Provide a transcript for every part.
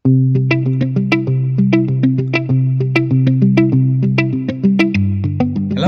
Hello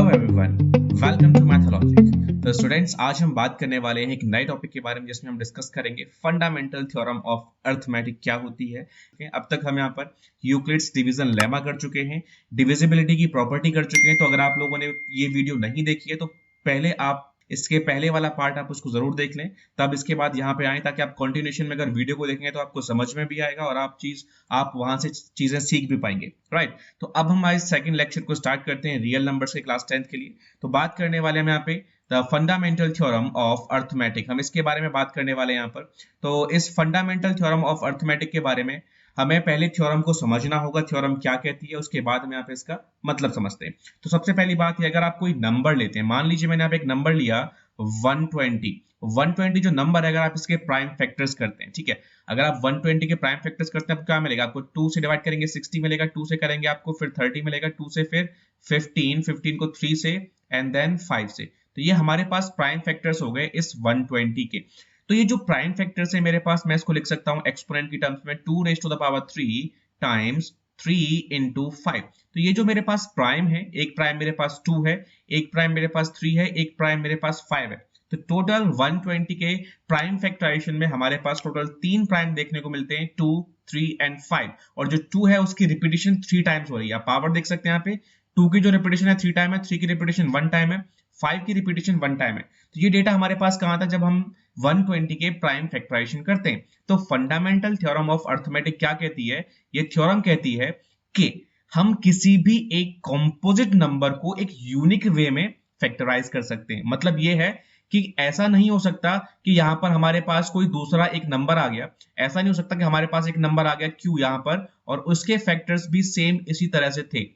everyone, welcome to MathLogic. तो students, आज हम बात करने वाले हैं एक नए टॉपिक के बारे में जिसमें हम डिस्कस करेंगे फंडामेंटल थ्योरम ऑफ अर्थमेटिक क्या होती है। अब तक हम यहाँ पर यूक्लिड्स डिवीजन लेमा कर चुके हैं, डिविजिबिलिटी की प्रॉपर्टी कर चुके हैं। तो अगर आप लोगों ने ये वीडियो नहीं देखी है तो पहले आप इसके पहले वाला पार्ट आप उसको जरूर देख लें, तब इसके बाद यहाँ पे आए, ताकि आप कंटिन्यूशन में अगर वीडियो को देखेंगे तो आपको समझ में भी आएगा और आप वहां से चीजें सीख भी पाएंगे, राइट। तो अब हम आज सेकंड लेक्चर को स्टार्ट करते हैं रियल नंबर्स के क्लास 10th के लिए। तो बात करने वाले हम यहाँ पे the fundamental theorem of arithmetic, हम इसके बारे में बात करने वाले हैं यहाँ पर। तो इस फंडामेंटल थ्योरम ऑफ अर्थमेटिक के बारे में हमें पहले थ्योरम को समझना होगा, थ्योरम क्या कहती है, उसके बाद हम यहाँ पे इसका मतलब समझते हैं। तो सबसे पहली बात है, अगर आप कोई नंबर लेते हैं, मान लीजिए मैंने यहाँ पे एक नंबर लिया 120 जो नंबर है, अगर आप इसके प्राइम फैक्टर्स करते हैं, ठीक है, अगर आप 120 के प्राइम फैक्टर्स करते हैं, आपको क्या मिलेगा? आपको 2 से डिवाइड करेंगे 60 मिलेगा, 2 से करेंगे आपको फिर 30 मिलेगा, 2 से फिर 15 को 3 से एंड देन 5 से। तो ये हमारे पास प्राइम फैक्टर्स हो गए इस 120 के। तो ये जो प्राइम फैक्टर्स है मेरे पास, मैं इसको लिख सकता हूं एक्सपोनेंट की टर्म्स में 2 raise to the power 3 times 3 into 5। तो ये जो मेरे पास प्राइम है, एक प्राइम मेरे पास 2 है, एक प्राइम मेरे पास 3 है, एक प्राइम मेरे पास 5 है। तो टोटल 120 के प्राइम फैक्टराइजेशन में हमारे पास टोटल 3 प्राइम देखने को मिलते हैं, 2, 3 एंड 5। और जो 2 है उसकी रिपीटिशन 3 टाइम्स हो रही है। आप पावर देख सकते हैं यहाँ पे, 2 की जो रिपीटिशन है 3 टाइम है, 3 की रिपीटिशन 1 टाइम है, 5 की रिपीटिशन 1 टाइम है। तो ये डेटा हमारे पास कहां था? जब हम 120 के प्राइम फैक्टराइजेशन करते हैं। तो फंडामेंटल थ्योरम ऑफ अर्थमेटिक क्या कहती है? ये थ्योरम कहती है कि हम किसी भी एक कंपोजिट नंबर को एक यूनिक वे में फैक्टराइज कर सकते हैं। मतलब ये है कि ऐसा नहीं हो सकता कि यहां पर हमारे पास कोई दूसरा एक नंबर आ गया, ऐसा नहीं हो सकता कि हमारे पास एक नंबर आ गया Q यहां पर और उसके फैक्टर्स भी सेम इसी तरह से थे।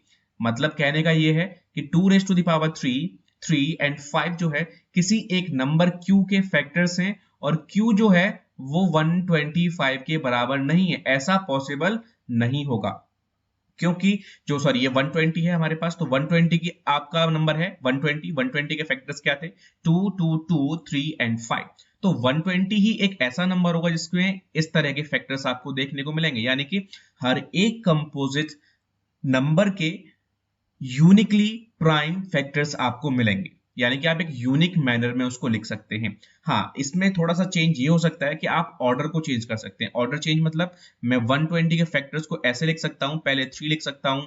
मतलब कहने का ये है कि 2 raise to the power 3 and 5 जो है किसी एक नंबर Q के फैक्टर्स हैं और Q जो है वो 125 के बराबर नहीं है। ऐसा पॉसिबल नहीं होगा, क्योंकि जो सॉरी ये 120 है हमारे पास, तो 120 की आपका नंबर है 120 के फैक्टर्स क्या थे? 2, 2, 2, 3 एंड 5। तो 120 ही एक ऐसा नंबर होगा जिसमें इस तरह के फैक्टर्स आपको देखने को मिलेंगे, यानी कि हर एक कंपोजिट नंबर के यूनिकली प्राइम फैक्टर्स आपको मिलेंगे, यानी कि आप एक यूनिक मैनर में उसको लिख सकते हैं। हाँ, इसमें थोड़ा सा चेंज ये हो सकता है कि आप ऑर्डर को चेंज कर सकते हैं। ऑर्डर चेंज मतलब मैं 120 के फैक्टर्स को ऐसे लिख सकता हूं, पहले 3 लिख सकता हूं,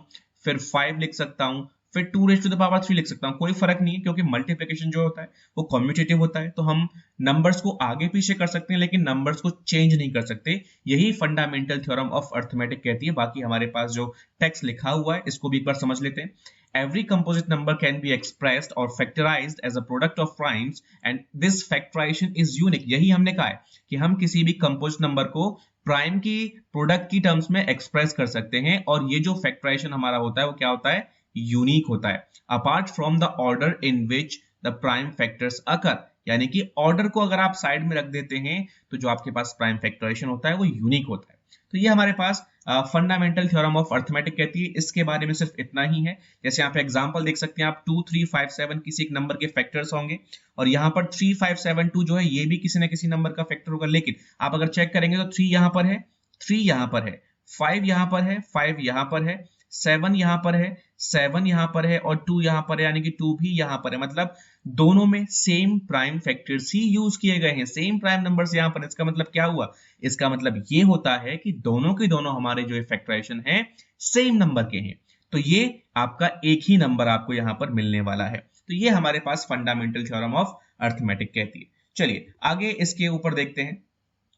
फिर 5 लिख सकता हूं, फिर 2 रेज़ टू द पावर 3 लिख सकता हूं। कोई फर्क नहीं है, क्योंकि मल्टीप्लिकेशन जो होता है वो कम्यूटेटिव होता है। तो हम नंबर्स को आगे पीछे कर सकते हैं लेकिन नंबर्स को चेंज नहीं कर सकते। यही फंडामेंटल थ्योरम ऑफ अर्थमेटिक कहती है। बाकी हमारे पास जो टेक्स्ट लिखा हुआ है इसको भी एक बार समझ लेते हैं। Every composite number can be expressed or factorized as a product of primes and this factorization is unique। यही हमने कहा है कि हम किसी भी composite number को प्राइम की प्रोडक्ट की टर्म्स में एक्सप्रेस कर सकते हैं और ये जो फैक्टराइजेशन हमारा होता है वो क्या होता है? यूनिक होता है, apart from the order in which the prime factors occur. यानी कि ऑर्डर को अगर आप साइड में रख देते हैं तो जो आपके पास प्राइम फैक्टराइजेशन होता है वो यूनिक होता है। तो ये हमारे पास फंडामेंटल थ्योरम ऑफ अर्थमेटिक कहती है। इसके बारे में सिर्फ इतना ही है। जैसे यहाँ पे एग्जांपल देख सकते हैं आप, 2, 3, 5, 7 किसी एक नंबर के फैक्टर्स होंगे और यहाँ पर 3, 5, 7, 2 जो है ये भी किसी न किसी नंबर का फैक्टर होगा। लेकिन आप अगर चेक करेंगे तो 3 यहाँ पर है, 3 यहाँ पर है, 5 यहाँ पर है, 5 यहाँ पर है, 7 यहाँ पर है, 7 यहाँ पर है और 2 यहाँ पर है, यानी कि 2 भी यहाँ पर है। मतलब दोनों में सेम प्राइम फैक्टर्स ही यूज किए गए हैं, सेम प्राइम नंबर्स यहाँ पर। इसका मतलब क्या हुआ? इसका मतलब ये होता है कि दोनों के दोनों हमारे जो फैक्टराइजेशन है सेम नंबर के हैं। तो ये आपका एक ही नंबर आपको यहाँ पर मिलने वाला है। तो ये हमारे पास फंडामेंटल थ्योरम ऑफ अर्थमेटिक कहती है। चलिए आगे इसके ऊपर देखते हैं।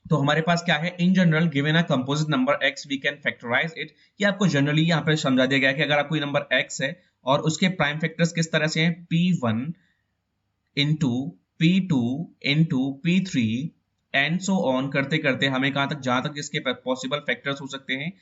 तो हमारे पास क्या है? In general given a composite number x we can factorise it. ये आपको जनरली यहाँ पे समझा दिया गया कि अगर आप कोई नंबर x है और उसके प्राइम फैक्टर्स किस तरह से हैं? p1 into p2 into p3 and so on करते करते हमें कहां तक, जहां तक इसके पॉसिबल फैक्टर्स हो सकते हैं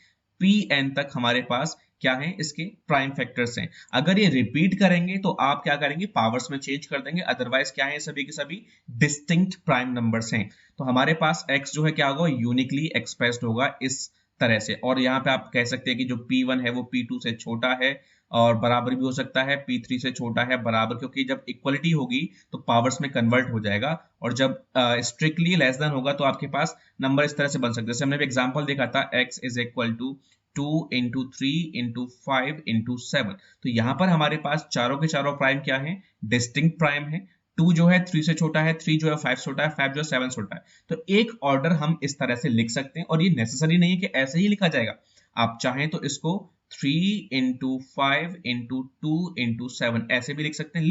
pn तक हमारे पास क्या है? इसके प्राइम फैक्टर्स हैं। अगर ये रिपीट करेंगे तो आप क्या करेंगे? पावर्स में चेंज कर देंगे, अदरवाइज क्या है? सभी के सभी डिस्टिंक्ट प्राइम नंबर्स हैं। तो हमारे पास x जो है क्या होगा? यूनिकली एक्सप्रेस्ड होगा इस तरह से। और यहाँ पे आप कह सकते हैं कि जो P1 है वो P2 से छोटा है और बराबर भी हो सकता है, P3 से छोटा है बराबर, क्योंकि जब इक्वलिटी होगी तो पावर्स में कन्वर्ट हो जाएगा, और जब स्ट्रिक्टली लेस देन होगा तो आपके पास नंबर इस तरह से बन सकते हैं। जैसे हमने भी एग्जांपल देखा था x is equal to 2 into 3 into 5 into 7। तो यहाँ पर हमारे पास चारों के चारों प्राइम क्या है, डिस्टिंक्ट प्राइम है। 2 जो है 3 से छोटा है, 3 जो है 5 छोटा है, 5 जो है 7 छोटा है। तो एक ऑर्डर हम इस तरह से लिख सकते हैं, और ये नेसेसरी नहीं है कि ऐसे ही लिखा जाएगा। आप चाहें तो इसको 3 इंटू 5 इंटू 2 इंटू 7 ऐसे भी लिख सकते हैं,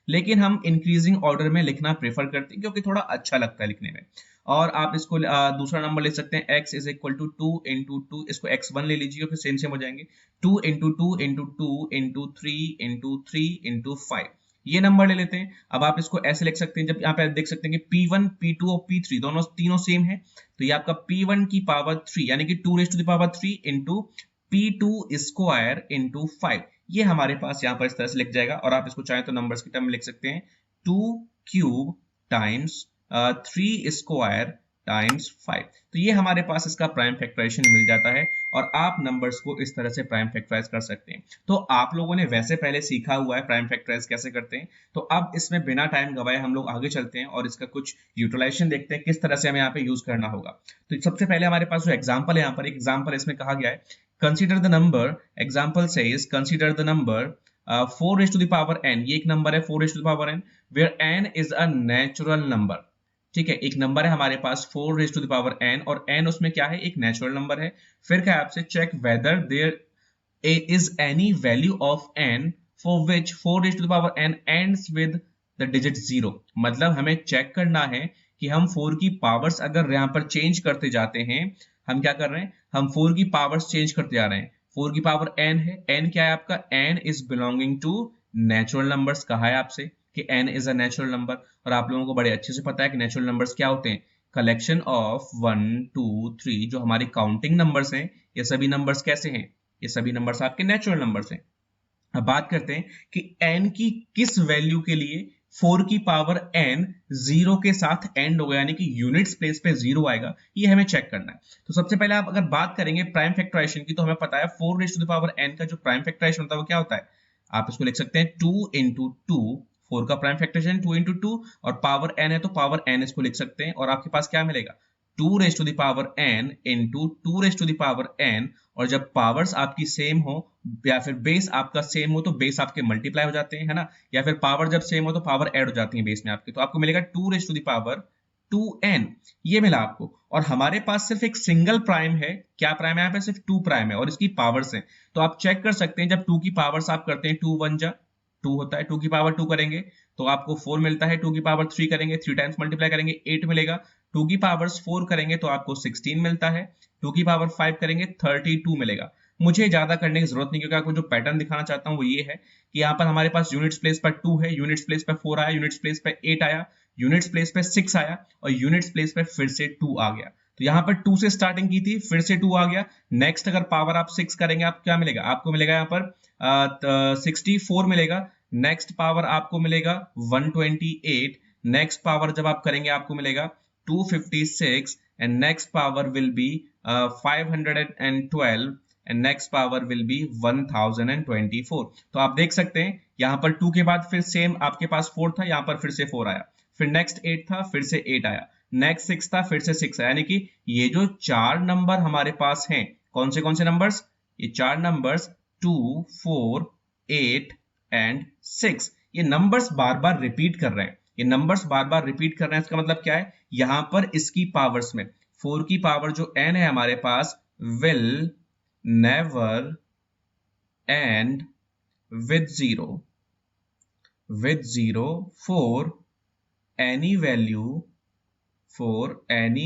लेकिन हम इंक्रीजिंग ऑर्डर में लिखना प्रेफर करते हैं क्योंकि थोड़ा अच्छा लगता है लिखने में। और आप इसको दूसरा नंबर ले सकते हैं, x is equal to 2 into 2, इसको x1 ले लीजिए, फिर सेम हो जाएंगे। 2 into 2 into 2 into 3 into 3 into 5, ये नंबर ले लेते हैं। अब आप इसको ऐसे लिख सकते हैं, जब यहाँ पे देख सकते हैं कि P1, P2 और P3 दोनों तीनों सेम है, तो ये आपका P1 की पावर 3 यानी कि 2 रेज़ टू द पावर 3 इंटू P2 स्क्वायर इंटू 5, ये हमारे पास यहाँ पर इस तरह से लिख जाएगा। और आप इसको चाहें तो नंबर्स की टर्म में लिख सकते हैं, 2 क्यूब टाइम्स 3 स्क्वायर टाइम्स 5। तो ये हमारे पास इसका प्राइम फैक्टराइजेशन मिल जाता है, और आप नंबर्स को इस तरह से प्राइम फैक्टराइज कर सकते हैं। तो आप लोगों ने वैसे पहले सीखा हुआ है प्राइम फैक्टराइज कैसे करते हैं, तो अब इसमें बिना टाइम गवाए हम लोग आगे चलते हैं और इसका कुछ यूटिलाइजेशन देखते हैं, किस तरह से हमें यहाँ पे यूज करना होगा। तो सबसे पहले हमारे पास जो एग्जाम्पल है, यहाँ पर एक एग्जाम्पल इसमें कहा गया है, consider the number, example says consider the number 4 raise to the power n, ये एक नंबर है 4 raise to the power n, where n is a natural number. ठीक है, एक नंबर है हमारे पास 4 raise to the power n, और n उसमें क्या है, एक नेचुरल नंबर है। फिर क्या है आपसे, check whether there is any value of n for which 4 raise to the power n ends with the digit 0। मतलब हमें चेक करना है कि हम 4 की पावर्स अगर यहाँ पर चेंज करते जाते हैं, हम क्या कर रहे हैं, हम 4 की पावर्स चेंज करते जा रहे हैं। 4 की पावर n है, n क्या है आपका, n is belonging to natural numbers, कहा है आपसे कि n is a natural number. और आप लोगों को बड़े अच्छे से पता है कि नेचुरल नंबर्स क्या होते हैं, कलेक्शन ऑफ 1 2 3, जो हमारी काउंटिंग नंबर्स हैं, ये सभी नंबर्स कैसे हैं, ये सभी नंबर्स आपके नेचुरल नंबर्स हैं। अब बात करते हैं कि n की किस वैल्यू के लिए 4 की पावर n 0 के साथ एंड होगा, यानी कि यूनिट्स प्लेस पे 0 आएगा, ये हमें चेक करना है। तो सबसे पहले आप अगर बात करेंगे प्राइम फैक्टराइजेशन की, तो हमें पता है 4 raise to the power n का जो प्राइम फैक्टराइजेशन होता है वो क्या होता है, आप इसको लिख सकते हैं 2 इंटू 2, 4 का प्राइम फैक्टराइजेशन 2 इंटू 2, और पावर n है तो पावर n इसको लिख सकते हैं, और आपके पास क्या मिलेगा, 2 raise to the power n into 2 raise to the power n। और जब पावर्स आपकी सेम हो या फिर बेस आपका सेम हो तो बेस आपके मल्टीप्लाई हो जाते हैं, है ना, या फिर पावर जब सेम हो तो पावर ऐड हो जाती है बेस में आपके, तो आपको मिलेगा 2 raise to the power 2n, ये मिला आपको। और हमारे पास सिर्फ एक सिंगल प्राइम है, क्या प्राइम है यहाँ पे, सिर्फ 2 प्राइम है, और इसकी पावर्स हैं। तो आप चेक कर सकते हैं, जब 2 की पावर्स आप करते हैं, 2 1 जा 2 होता है, 2 की पावर 2 करेंगे तो आपको 4 मिलता है, 2 की पावर 3 करेंगे, 3 टाइम्स मल्टीप्लाई करेंगे 8 मिलेगा, 2 की पावर्स 4 करेंगे तो आपको 16 मिलता है, 2 की पावर 5 करेंगे 32 मिलेगा। मुझे ज्यादा करने की जरूरत नहीं, क्योंकि आपको जो पैटर्न दिखाना चाहता हूँ वो ये है कि यहाँ पर हमारे पास यूनिट्स प्लेस पर 2 है, यूनिट्स प्लेस पर 4 आया, यूनिट्स प्लेस पर 8 आया, यूनिट्स प्लेस पे 6 आया, और यूनिट्स प्लेस पे फिर से 2 आ गया। तो यहाँ पर 2 से स्टार्टिंग की थी, फिर से 2 आ गया। नेक्स्ट अगर पावर आप 6 करेंगे, आप क्या मिलेगा, आपको मिलेगा यहाँ पर 64 मिलेगा। नेक्स्ट पावर आपको मिलेगा 128, नेक्स्ट पावर जब आप करेंगे आपको मिलेगा 256, and next power will be 512, and next power will be 1024। तो आप देख सकते हैं यहाँ पर 2 के बाद फिर सेम आपके पास 4 था, यहाँ पर फिर से 4 आया, फिर नेक्स्ट 8 था, फिर से 8 आया, नेक्स्ट 6 था, फिर से 6 आया। यानी कि ये जो 4 नंबर हमारे पास हैं, कौन से नंबर्स, ये 4 नंबर्स 2 4 8 एंड 6, ये नंबर्स बार बार रिपीट कर रहे हैं, ये नंबर्स बार बार रिपीट कर रहे हैं। इसका मतलब क्या है, यहां पर इसकी पावर्स में 4 की पावर जो n है हमारे पास will never end with zero for any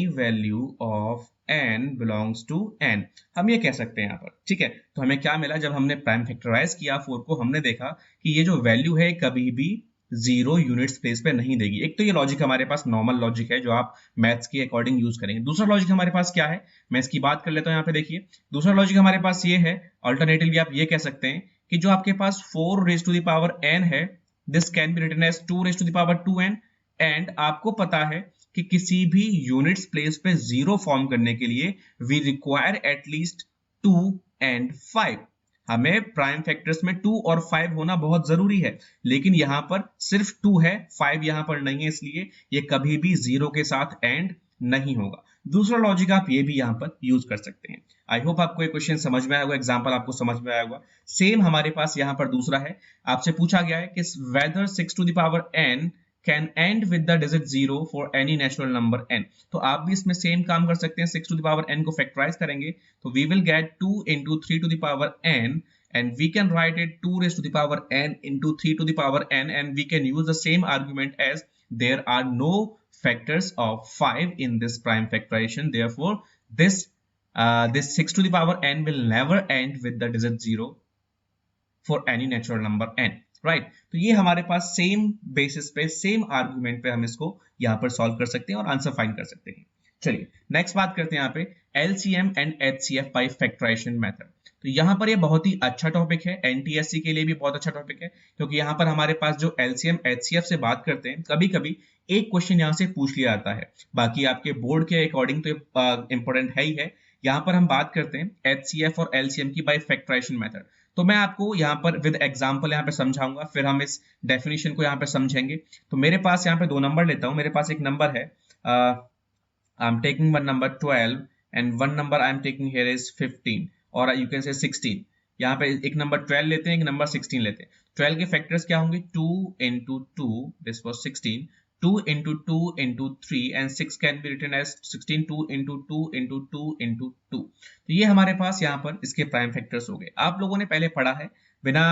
value of n belongs to n, हम ये कह सकते हैं यहाँ पर। ठीक है, तो हमें क्या मिला, जब हमने प्राइम फैक्टराइज किया 4 को, हमने देखा कि ये जो वैल्यू है कभी भी 0 यूनिट्स प्लेस पे नहीं देगी। एक तो ये लॉजिक हमारे पास नॉर्मल लॉजिक है जो आप मैथ्स के अकॉर्डिंग यूज करेंगे। दूसरा लॉजिक हमारे पास क्या है, मैं इसकी बात कर लेता हूँ। यहाँ पे देखिए, दूसरा लॉजिक हमारे पास ये है, अल्टरनेटिवली आप ये कह सकते हैं कि जो आपके पास 4 raise to the power n है, this can be written as 2 raise to the power 2n, and आपको पता है कि किसी भी यूनिट्स प्लेस पे 0 फॉर्म करने के लिए वी रिक्वायर एटलीस्ट 2 and 5। हमें प्राइम फैक्टर्स में 2 और 5 होना बहुत जरूरी है, लेकिन यहां पर सिर्फ 2 है, 5 यहां पर नहीं है, इसलिए ये कभी भी 0 के साथ एंड नहीं होगा। दूसरा लॉजिक आप ये भी यहां पर यूज कर सकते हैं। आई होप आपको ये क्वेश्चन समझ में आया होगा, एग्जांपल आपको समझ में आया होगा। सेम हमारे पास यहां पर दूसरा है, आपसे पूछा गया है कि whether 6 to the power n can end with the digit 0 for any natural number n। तो आप भी इसमें सेम काम कर सकते हैं, 6 to the power n को फैक्टराइज करेंगे तो we will get 2 into 3 to the power n and we can write it 2 raised to the power n into 3 to the power n, and we can use the same argument as there are no factors of 5 in this prime factorization, therefore this 6 to the power n will never end with the digit 0 for any natural number n, right. तो ये हमारे पास same basis पे, same argument पे हम इसको यहाँ पर solve कर सकते हैं और आंसर फाइंड कर सकते हैं। चलिए नेक्स्ट बात करते हैं यहाँ पे LCM and HCF by factorization method. तो यहाँ पर ये बहुत ही अच्छा टॉपिक है, NTSC के लिए भी बहुत अच्छा टॉपिक है, क्योंकि यहाँ पर हमारे पास जो LCM HCF से बात करते हैं, कभी कभी एक क्वेश्चन यहाँ से पूछ लिया जाता है, बाकी आपके बोर्ड के अकॉर्डिंग तो इंपॉर्टेंट है ही है। यहाँ पर हम बात करते हैं HCF और LCM की बाय फैक्टराइजेशन मेथड। तो मैं आपको यहाँ पर विद एग्जांपल यहाँ पे समझाऊंगा, फिर हम इस डेफिनेशन को यहाँ पे समझेंगे। तो मेरे पास यहाँ पे दो नंबर लेता हूँ। मेरे पास एक नंबर है, I am taking one number 12 and one number I am taking here is 15 और यू कैन से 16। यहाँ पे एक नंबर 12 लेते हैं, एक नंबर 16 लेते हैं। 12 के फैक्टर्स क्या होंगे, 2 into 2, this was 16, 2 into 2 into 3 and 6 can be written as 16, 2 into 2 into 2 into 2। तो ये हमारे पास यहाँ पर इसके प्राइम फैक्टर्स हो गए। आप लोगों ने पहले पढ़ा है, बिना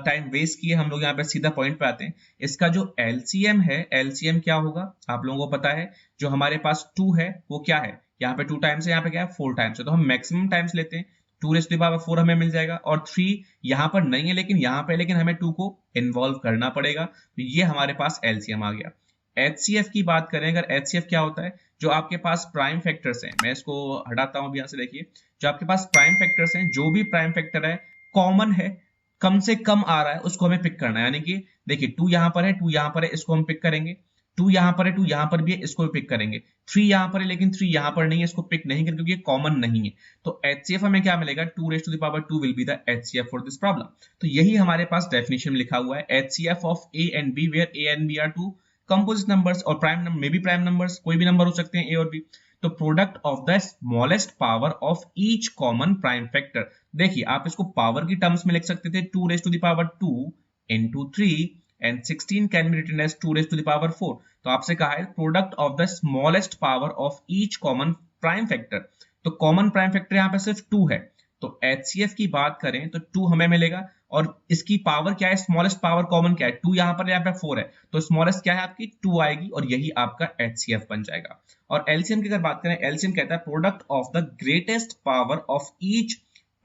टाइम वेस्ट किए हम लोग यहाँ पे सीधा पॉइंट पे आते हैं। इसका जो LCM है, LCM क्या होगा आप लोगों को पता है, जो हमारे पास 2 है वो क्या है, यहाँ पे 2 टाइम्स है, यहाँ पे क्या है 4 टाइम्स है, तो हम मैक्सिमम टाइम्स लेते हैं, 2 raised to the power 4 हमें मिल जाएगा, और 3 यहाँ पर नहीं है लेकिन यहाँ पे, लेकिन हमें 2 को इन्वॉल्व करना पड़ेगा, तो ये हमारे पास LCM आ गया। HCF की बात करें, अगर HCF क्या होता है, जो आपके पास प्राइम फैक्टर्स हैं, मैं इसको हटाता हूं अभी यहाँ से, देखिए जो आपके पास प्राइम फैक्टर्स हैं, जो भी प्राइम फैक्टर है कॉमन है, कम से कम आ रहा है, उसको हमें पिक करना है। यानी कि देखिए 2 यहाँ पर है, 2 यहाँ पर है, इसको हम पिक करेंगे, 2 यहाँ पर है, 2 यहाँ पर भी है, इसको भी पिक करेंगे, 3 यहाँ पर है लेकिन 3 यहाँ पर नहीं है, इसको पिक नहीं करेंगे क्योंकि ये कॉमन नहीं है। तो HCF हमें क्या मिलेगा, 2 raised to the power 2 will be the HCF for this problem। तो यही हमारे पास डेफिनेशन में लिखा हुआ है, HCF of A and B where A and B are two composite numbers और प्राइम नंबर में भी प्राइम नंबर्स, कोई भी नंबर हो सकते हैं ए और बी। तो product of the smallest power of each common prime factor, देखिए आप इसको पावर की टर्म्स में लिख सकते थे, 2 raised to the power 2 into 3 and 16 can be written as 2 raised to the power 4। तो आपसे कहा है product of the smallest power of each common prime factor, तो कॉमन प्राइम फैक्टर यहाँ पे सिर्फ 2 है, तो HCF की बात करें तो 2 हमें मिलेगा, और इसकी पावर क्या है, स्मॉलेस्ट पावर कॉमन क्या है, 2 यहाँ पर, यहाँ पे 4 है, तो स्मॉलेस्ट क्या है आपकी 2 आएगी, और यही आपका HCF बन जाएगा। और LCM की अगर बात करें, LCM कहता है product of the greatest power of each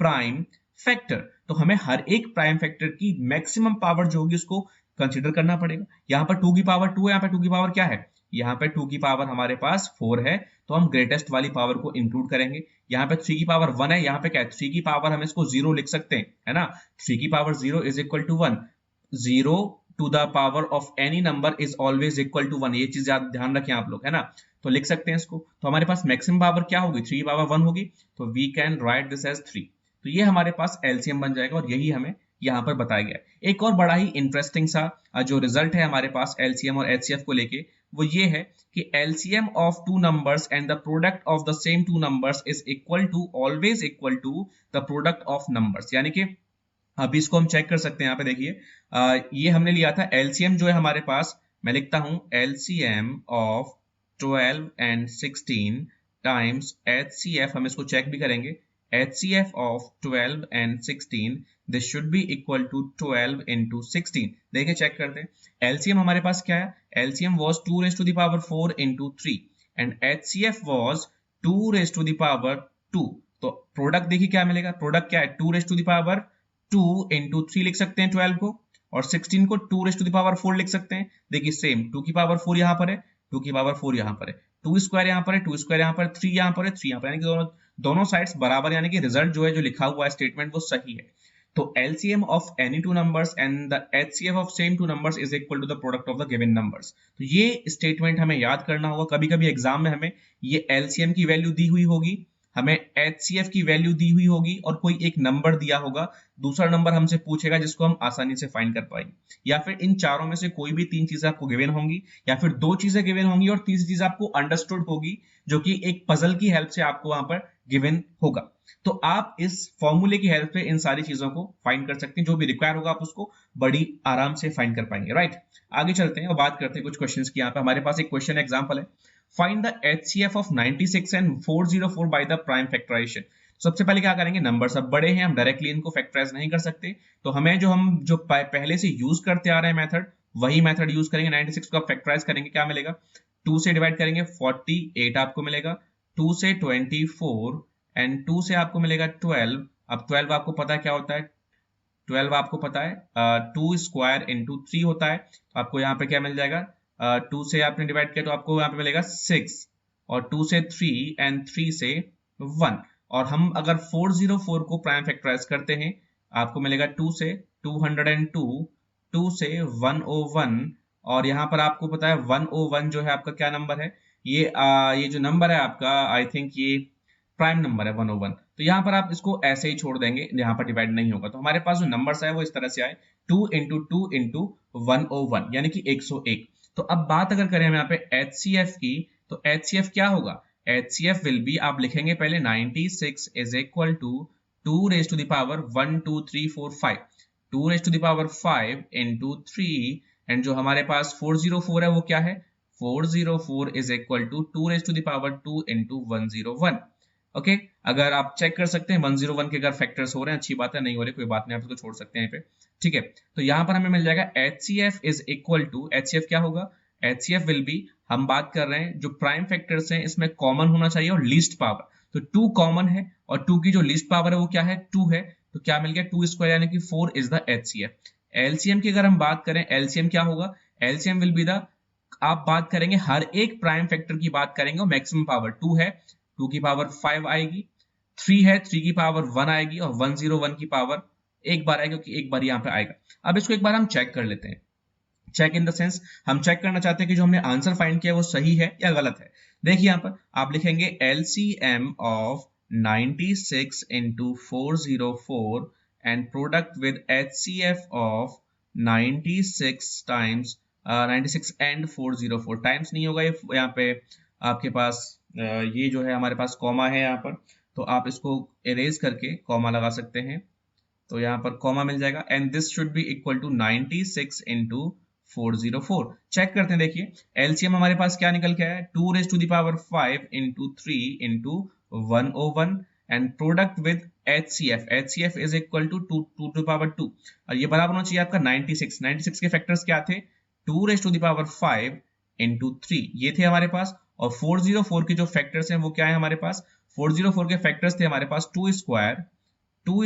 prime factor, तो हमें हर एक प्राइम फैक्टर की मैक्सिमम पावर जो होगी उसको कंसिडर करना पड़ेगा। यहाँ पर 2 की पावर 2 है, यहाँ पे 2 की पावर क्या है, यहाँ पे 2 की पावर हमारे पास 4 है, तो हम ग्रेटेस्ट वाली पावर को इंक्लूड करेंगे। यहाँ पे 3 की पावर 1 है, यहाँ पे क्या है 3 की पावर हम इसको 0 लिख सकते हैं, है ना, 3 की power 0 is equal to 1, 0 to the power of any number is always equal to 1, ये चीज ध्यान रखें आप लोग, है ना, तो लिख सकते हैं इसको। तो हमारे पास मैक्सिमम पावर क्या होगी, 3 की पावर 1 होगी, तो we can write this as 3। तो ये हमारे पास LCM बन जाएगा, और यही हमें यहाँ पर बताया गया है। एक और बड़ा ही इंटरेस्टिंग सा जो रिजल्ट है हमारे पास LCM और HCF को लेके, वो ये है कि LCM of two numbers and the product of the same two numbers is equal to, always equal to the product of numbers। यानी कि अभी इसको हम चेक कर सकते हैं, यहाँ पे देखिए ये हमने लिया था LCM जो है हमारे पास, मैं लिखता हूं LCM of 12 and 16 times HCF, हम इसको चेक भी करेंगे, HCF of 12 and 16 this should be equal to 12 into 16। देखिए चेक करते हैं, LCM हमारे पास क्या है, LCM was 2 raised to the power 4 into 3 and HCF was 2 raised to the power 2। तो प्रोडक्ट देखिए क्या मिलेगा, प्रोडक्ट क्या है 2 raised to the power 2 into 3 लिख सकते हैं 12 को, और 16 को 2 raised to the power 4 लिख सकते हैं। देखिए सेम 2 की पावर 4 यहाँ पर है, 2 की पावर 4 यहाँ पर है, 2 स्क्वायर यहाँ पर है, 2 स्क्वायर यहाँ पर, 3 यहाँ पर है, 3 यहाँ पर, यानी कि दोनों साइड्स बराबर, यानी कि रिजल्ट जो है जो लिखा हुआ है स्टेटमेंट वो सही है। तो LCM of any two numbers and the HCF of same two numbers is equal to the product of the given numbers। तो ये स्टेटमेंट हमें याद करना होगा। कभी कभी एग्जाम में हमें ये LCM की वैल्यू दी हुई होगी, हमें HCF की वैल्यू दी हुई होगी और कोई एक नंबर दिया होगा, दूसरा नंबर हमसे पूछेगा जिसको हम आसानी से फाइंड कर पाएंगे, या फिर इन चारों में से कोई भी तीन चीजें आपको गिवन होंगी, या फिर दो चीजें गिवन होंगी और तीसरी चीज आपको अंडरस्टूड होगी जो कि एक पजल की हेल्प से आपको वहां पर गिवन होगा। तो आप इस फॉर्मूले की हेल्प से इन सारी चीजों को फाइंड कर सकते हैं, जो भी रिक्वायर होगा आप उसको बड़ी आराम से फाइंड कर पाएंगे। राइट, आगे चलते हैं और बात करते हैं कुछ क्वेश्चंस की। यहाँ पे हमारे पास एक क्वेश्चन एग्जांपल है, find the HCF of 96 and 404 by the prime factorization. सबसे पहले क्या करेंगे, नंबर्स अब बड़े हैं, हम डायरेक्टली इनको फैक्टराइज नहीं कर सकते, तो हमें जो पहले से यूज करते आ रहे हैं मेथड, वही मेथड यूज करेंगे। 96 को आप फैक्टराइज करेंगे, क्या मिलेगा, 2 से डिवाइड करेंगे 48 आपको मिलेगा, 2 से 24 एंड 2 से आपको मिलेगा 12। अब 12 आपको पता है क्या होता है, 12 आपको पता है 2 स्क्वायर इंटू 3 होता है, तो आपको यहाँ पे क्या मिल जाएगा, 2 से आपने डिवाइड किया तो आपको यहाँ पे मिलेगा 6, और 2 से 3 एंड 3 से 1। और हम अगर 404 को प्राइम फैक्टराइज करते हैं, आपको मिलेगा 2 से 202, 2 से 101, और यहाँ पर आपको पता है 101 जो है आपका क्या नंबर है, ये जो नंबर है आपका, आई थिंक ये प्राइम नंबर है 101। तो यहाँ पर आप इसको ऐसे ही छोड़ देंगे, यहाँ पर डिवाइड नहीं होगा, तो हमारे पास जो नंबर्स है वो इस तरह से आए 2 इंटू 2 इंटू 101 यानी कि 101। तो अब बात अगर करें हम यहाँ पे HCF की, तो HCF क्या होगा, HCF विल बी, आप लिखेंगे पहले 96 is equal to 2 raise to the power 1 2 3 4 5, 2 raise to the power 5 into 3, and जो हमारे पास 404 है वो क्या है, 404 is equal to 2 raise to the power 2 into 101। Okay, अगर आप चेक कर सकते हैं 101 के अगर फैक्टर्स हो रहे हैं, अच्छी बात है, नहीं हो रहे कोई बात नहीं, आप इसको छोड़ सकते हैं पे। ठीक है, तो यहाँ पर हमें मिल जाएगा HCF is equal to, HCF क्या होगा, HCF विल बी, हम बात कर रहे हैं जो प्राइम फैक्टर्स हैं इसमें कॉमन होना चाहिए और लीस्ट पावर, तो 2 कॉमन है और 2 की जो लीस्ट पावर है वो क्या है, 2 है, तो क्या मिल गया 2 स्क्वायर यानी कि 4 इज द HCF। LCM की अगर हम बात करें, LCM क्या होगा, LCM विल बी द, आप बात करेंगे हर एक प्राइम फैक्टर की बात करेंगे और मैक्सिमम पावर 2 है, 2 की पावर 5 आएगी, 3 है, 3 की पावर 1 आएगी, और 101 की पावर एक बार आएगी, क्योंकि एक बार यहाँ पे आएगा। अब इसको एक बार हम चेक कर लेते हैं, चेक इन द सेंस हम चेक करना चाहते हैं कि जो हमने आंसर फाइंड किया वो सही है या गलत है। देखिए यहाँ पर आप लिखेंगे LCM of 96 into 404 and product with HCF of 96 times 96 and 404, times नहीं होगा ये, यहाँ पे आपके पास ये जो है हमारे पास कॉमा है यहाँ पर, तो आप इसको इरेज करके कॉमा लगा सकते हैं, तो यहाँ पर कॉमा मिल जाएगा, and this should be equal to 96 into 404। Check करते हैं, देखिए LCM हमारे पास क्या निकल के आया है, 2 raise to the power 5 into 3 into 101, and product with HCF is equal to 2 to the power 2, और ये बराबर होना चाहिए आपका 96 के फैक्टर्स क्या थे, 2 raise to the power 5 into 3 ये थे हमारे पास, और 404 के जो फैक्टर्स हैं वो क्या है हमारे पास, 404 के फैक्टर्स थे हमारे पास 2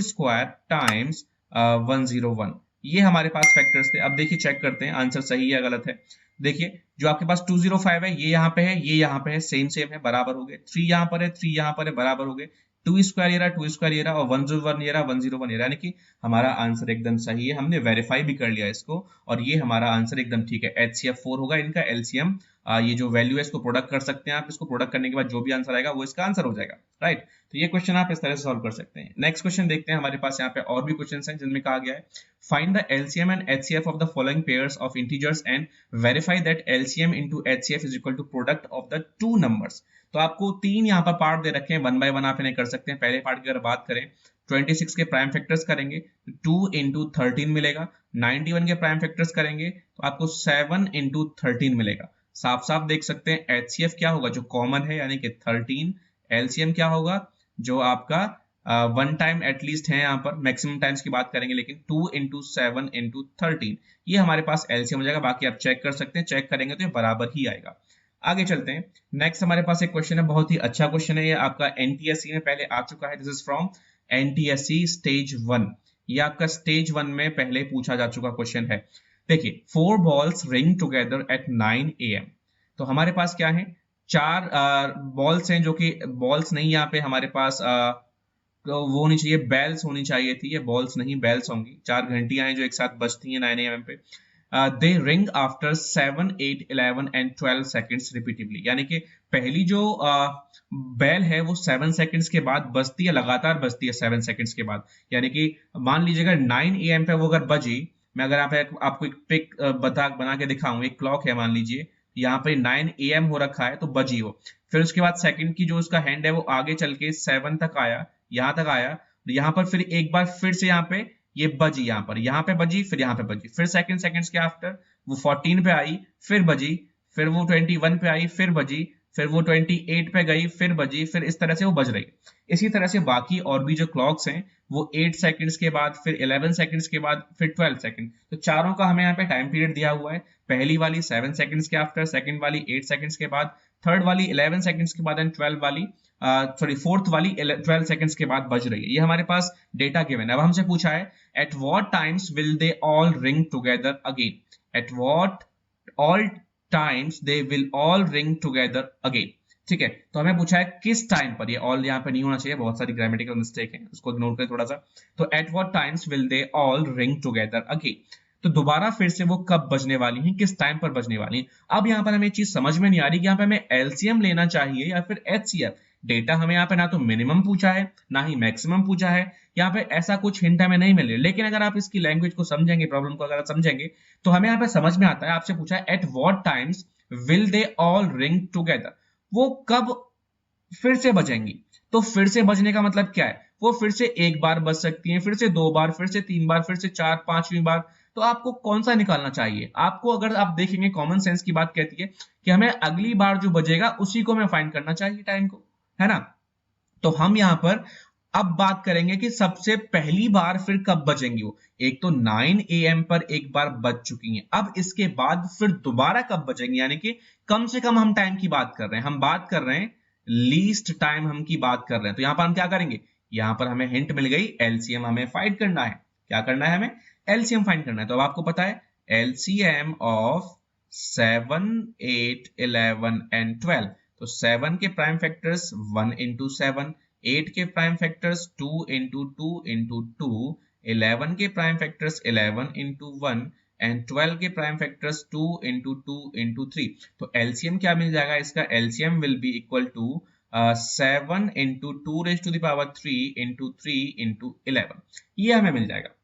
स्क्वायर टाइम्स 101, ये हमारे पास फैक्टर्स थे। अब देखिए चेक करते हैं आंसर सही है गलत है। देखिए जो आपके पास 205 है ये यहाँ पे है, ये यहाँ पे है, सेम है, बराबर हो गए, 3 यहाँ पर है, 3 यहाँ पर है, बराबर हो गए, 2 स्क्वायर ये रहा, 2 स्क्वायर ये रहा, और 101 ये रहा, 101 ये रहा, यानी कि हमारा आंसर एकदम सही है, हमने वेरीफाई भी कर लिया इसको, और ये हमारा आंसर एकदम ठीक है, HCF 4 होगा इनका। LCM ये जो वैल्यू है इसको प्रोडक्ट कर सकते हैं आप, इसको प्रोडक्ट करने के बाद जो भी आंसर आएगा वो इसका आंसर हो जाएगा। राइट, तो ये क्वेश्चन आप इस तरह से सॉल्व कर सकते हैं। नेक्स्ट क्वेश्चन देखते हैं, हमारे पास यहाँ पे और भी क्वेश्चन हैं जिनमें कहा गया है find the LCM and HCF of the following pairs of integers and verify that LCM into HCF is equal to product of the two numbers। तो आपको 3 यहाँ पर पार्ट दे रखे हैं, 1 by 1 आप इन्हें कर सकते हैं। पहले पार्ट की अगर बात करें 26 के प्राइम फैक्टर्स करेंगे 2 into 13 मिलेगा, 91 के प्राइम फैक्टर्स करेंगे तो आपको 7 into 13 मिलेगा। साफ साफ देख सकते हैं HCF क्या होगा जो कॉमन है यानी कि 13, LCM क्या होगा जो आपका 1 टाइम एटलीस्ट है, यहाँ पर मैक्सिमम टाइम्स की बात करेंगे लेकिन 2 into 7 into 13 ये हमारे पास LCM हो जाएगा। बाकी आप चेक कर सकते हैं, चेक करेंगे तो ये बराबर ही आएगा। आगे चलते हैं, नेक्स्ट हमारे पास एक क्वेश्चन है, बहुत ही अच्छा क्वेश्चन है, ये आपका NTSC में पहले आ चुका है। This is from NTSC stage 1, ये आपका स्टेज 1 में पहले पूछा जा चुका क्वेश्चन है। देखिए 4 balls ring together at 9 AM, तो हमारे पास क्या है 4 बॉल्स हैं जो कि बॉल्स नहीं यहाँ पे हमारे पास वो होनी चाहिए, बेल्स होनी चाहिए थी, ये बॉल्स नहीं बेल्स होंगी, 4 घंटियां हैं जो एक साथ बजती हैं 9 AM पे। दे ring after 7, 8, 11 and 12 seconds repetitively, यानी कि पहली जो बेल है वो 7 सेकेंड्स के बाद बजती है, लगातार बजती है 7 सेकेंड्स के बाद। यानी कि मान लीजिए अगर 9 AM पे वो अगर बजी, मैं अगर आपको एक पिक बना के दिखाऊं, एक क्लॉक है मान लीजिए, यहाँ पे 9 AM हो रखा है तो बजी वो, फिर उसके बाद सेकंड की जो उसका हैंड है वो आगे चल के 7 तक आया, यहाँ तक आया, यहाँ पर फिर एक बार फिर से यहाँ पे ये बजी, यहाँ पे बजी, फिर यहाँ पे बजी, फिर सेकंड सेकंड्स के आफ्टर वो 14 पे आई, फिर बजी, फिर वो 21 पे आई, फिर बजी, फिर वो 28 पे गई, फिर बजी, फिर इस तरह से वो बज रही। इसी तरह से बाकी और भी जो क्लॉक्स हैं वो 8 सेकंड्स के बाद, फिर 11 सेकंड्स के बाद, फिर 12 सेकंड, तो चारों का हमें यहाँ पे टाइम पीरियड दिया हुआ है। पहली वाली 7 सेकंड्स के आफ्टर, सेकंड वाली 8 सेकंड्स के बाद, थर्ड वाली 11 सेकंड्स के बाद एंड 12 वाली फोर्थ वाली 12 सेकंड्स के बाद बज रही है। ये हमारे पास डेटा गिवन है। अब हमसे पूछा है at what times will they all ring together again, at what all times they will all ring together again. ठीक है, तो हमें पूछा है किस टाइम पर, ये ऑल यहाँ पे नहीं होना चाहिए, बहुत सारी ग्रामेटिकल मिस्टेक है, उसको इग्नोर करें थोड़ा सा। तो at what times will they all ring together again, तो दोबारा फिर से वो कब बजने वाली हैं, किस टाइम पर बजने वाली हैं। अब यहाँ पर हमें चीज समझ में नहीं आ रही कि यहाँ पे हमें एलसीएम लेना चाहिए या फिर एचसीएफ। डेटा हमें यहाँ पे ना तो मिनिमम पूछा है ना ही मैक्सिमम पूछा है, यहाँ पे ऐसा कुछ हिंट हमें नहीं मिल रहा। लेकिन अगर आप इसकी लैंग्वेज को समझेंगे, प्रॉब्लम को अगर आप समझेंगे, तो हमें यहाँ पे समझ में आता है। आपसे पूछा है at what times will they all ring together, वो कब फिर से बजेंगी। तो फिर से बजने का मतलब क्या है, वो फिर से एक बार बज सकती हैं, फिर से 2 बार, फिर से 3 बार, फिर से 4, 5वीं बार। तो आपको कौन सा निकालना चाहिए, आपको अगर आप देखेंगे कॉमन सेंस की बात कहती है कि हमें अगली बार जो बजेगा उसी को हमें फाइंड करना चाहिए टाइम को, है ना। तो हम यहां पर अब बात करेंगे कि सबसे पहली बार फिर कब बजेंगी वो। एक तो 9 AM पर एक बार बज चुकी हैं, अब इसके बाद फिर दोबारा कब बजेंगी, यानी कि कम से कम हम टाइम की बात कर रहे हैं, हम बात कर रहे हैं लीस्ट टाइम हम की बात कर रहे हैं। तो यहां पर हम क्या करेंगे, यहां पर हमें हिंट मिल गई, एलसीएम हमें फाइंड करना है। क्या करना है, हमें एलसीएम फाइंड करना है। तो अब आपको पता है एलसीएम ऑफ 7, 8, 11 एंड 12, तो 7 के प्राइम फैक्टर्स 1 into 7, 8 के प्राइम फैक्टर्स 2 into 2 into 2, 11 के प्राइम फैक्टर्स 11 into 1 एंड 12 के प्राइम फैक्टर्स 2 into 2 into 3। तो एलसीएम क्या मिल जाएगा इसका, LCM will be equal to 7 into 2 raised to the power 3 into 3 into 11, ये हमें मिल जाएगा।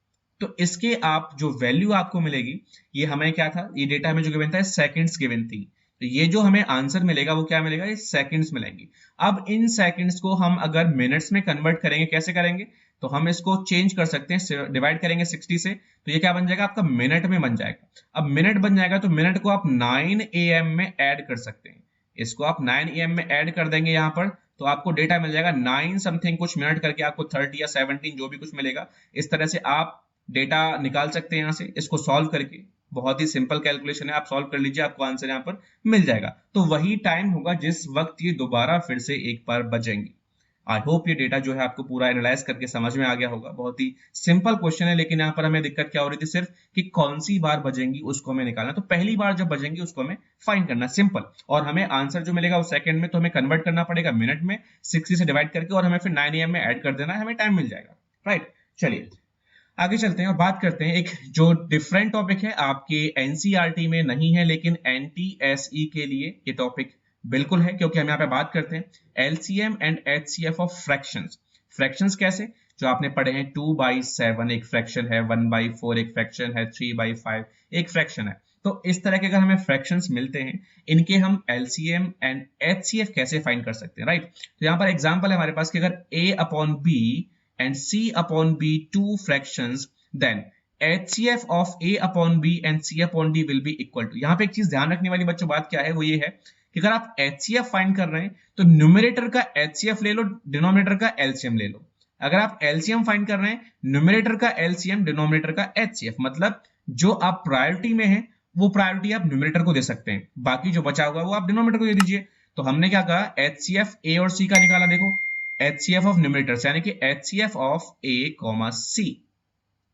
तो इसके आप जो वैल्यू आपको मिलेगी, ये हमें क्या था, ये डेटा हमें जो गिवन था सेकंड्स गिवन थी, तो ये जो हमें आंसर मिलेगा वो क्या मिलेगा, ये सेकंड्स मिलेंगी। अब इन सेकंड्स को हम अगर मिनट्स में कन्वर्ट करेंगे, कैसे करेंगे, तो हम इसको चेंज कर सकते हैं, डिवाइड करेंगे 60 से, तो ये क्या बन जाएगा आपका मिनट में बन जाएगा। अब मिनट बन जाएगा तो मिनट को आप 9 AM में ऐड कर सकते हैं, इसको आप 9 AM में ऐड कर देंगे यहाँ पर, तो आपको डेटा मिल जाएगा 9 समथिंग कुछ मिनट करके, आपको 30 या 17 जो भी कुछ मिलेगा। इस तरह से आप डेटा निकाल सकते हैं यहाँ से, इसको सॉल्व करके। बहुत ही सिंपल कैलकुलेशन है, आप सॉल्व कर लीजिए, आपको आंसर यहाँ पर मिल जाएगा। तो वही टाइम होगा जिस वक्त ये दोबारा फिर से एक बार बजेंगी। आई होप ये डेटा जो है आपको पूरा एनालाइज करके समझ में आ गया होगा। बहुत ही सिंपल क्वेश्चन है, लेकिन यहाँ पर हमें दिक्कत क्या हो रही थी, सिर्फ कि कौन सी बार बजेंगी उसको हमें निकालना। तो पहली बार जब बजेंगी उसको हमें फाइंड करना, सिंपल। और हमें आंसर जो मिलेगा वो सेकंड में, तो हमें कन्वर्ट करना पड़ेगा मिनट में 60 से डिवाइड करके, और हमें फिर 9 AM में ऐड कर देना है, हमें टाइम मिल जाएगा। राइट, चलिए आगे चलते हैं और बात करते हैं एक जो डिफरेंट टॉपिक है, आपके एनसीईआरटी में नहीं है लेकिन एनटीएसई के लिए ये टॉपिक बिल्कुल है, क्योंकि हम यहाँ पे बात करते हैं LCM and HCF of fractions. Fractions कैसे, जो आपने पढ़े हैं 2/7 एक फ्रैक्शन है, 1/4 एक फ्रैक्शन है, 3/5 एक फ्रैक्शन है। तो इस तरह के अगर हमें फ्रैक्शंस मिलते हैं, इनके हम एलसीएम एंड एचसीएफ कैसे फाइंड कर सकते हैं, राइट। तो यहाँ पर एग्जांपल है हमारे पास कि अगर a/b and c/b two fractions, then HCF of a/b and c/d will be equal to। यहाँ पे एक चीज ध्यान रखने वाली बच्चों बात क्या है, वो ये है कि अगर आप HCF फाइंड कर रहे हैं तो न्यूमरेटर का HCF ले लो, डिनोमिनेटर का LCM ले लो। अगर आप LCM फाइंड कर रहे हैं, न्यूमरेटर का LCM, डिनोमिनेटर का HCF, मतलब जो आप प्रायोरिटी में है वो प्रायोरिटी आप न्यूमरेटर को दे सकते हैं, बाकी जो बचा हुआ वो आप डिनोमिनेटर को दे दीजिए। तो हमने क्या कहा, HCF A और C का निकाला, देखो HCF of numerators यानी कि HCF of A, C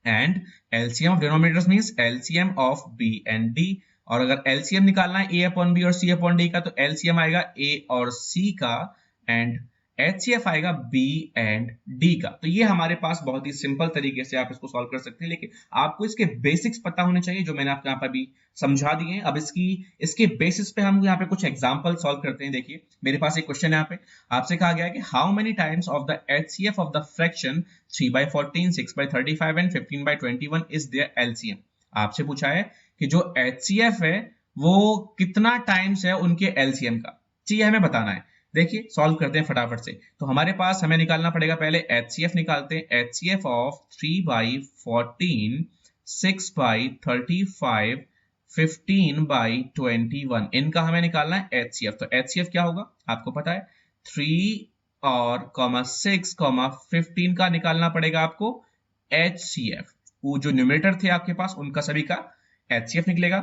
and LCM of denominators means LCM of B and D। और अगर LCM निकालना है A/B और C/D का, तो LCM आएगा A और C का एंड HCF आएगा B एंड D का। तो ये हमारे पास बहुत ही सिंपल तरीके से आप इसको सॉल्व कर सकते हैं, लेकिन आपको इसके बेसिक्स पता होने चाहिए जो मैंने आपको यहाँ पर भी समझा दिए हैं। अब इसके बेसिस पे हम यहाँ पे कुछ एग्जांपल सॉल्व करते हैं। देखिए मेरे पास एक क्वेश्चन है, यहाँ पे आपसे कहा गया है कि how many times of the HCF of the fraction 3/14, 6/35 and 15/21 is their LCM। आपसे पूछा है कि जो HCF है वो कितना टाइम्स है उनके LCM का, ये हमें बताना है। देखिए सॉल्व करते हैं फटाफट से। तो हमारे पास हमें निकालना पड़ेगा, पहले HCF निकालते हैं। HCF ऑफ 3/14, 6/35, 15/21, इनका हमें निकालना है HCF। तो HCF क्या होगा आपको पता है, 3 और 6, 15 का निकालना पड़ेगा आपको HCF। वो जो न्यूमरेटर थे आपके पास उनका सभी का HCF निकलेगा,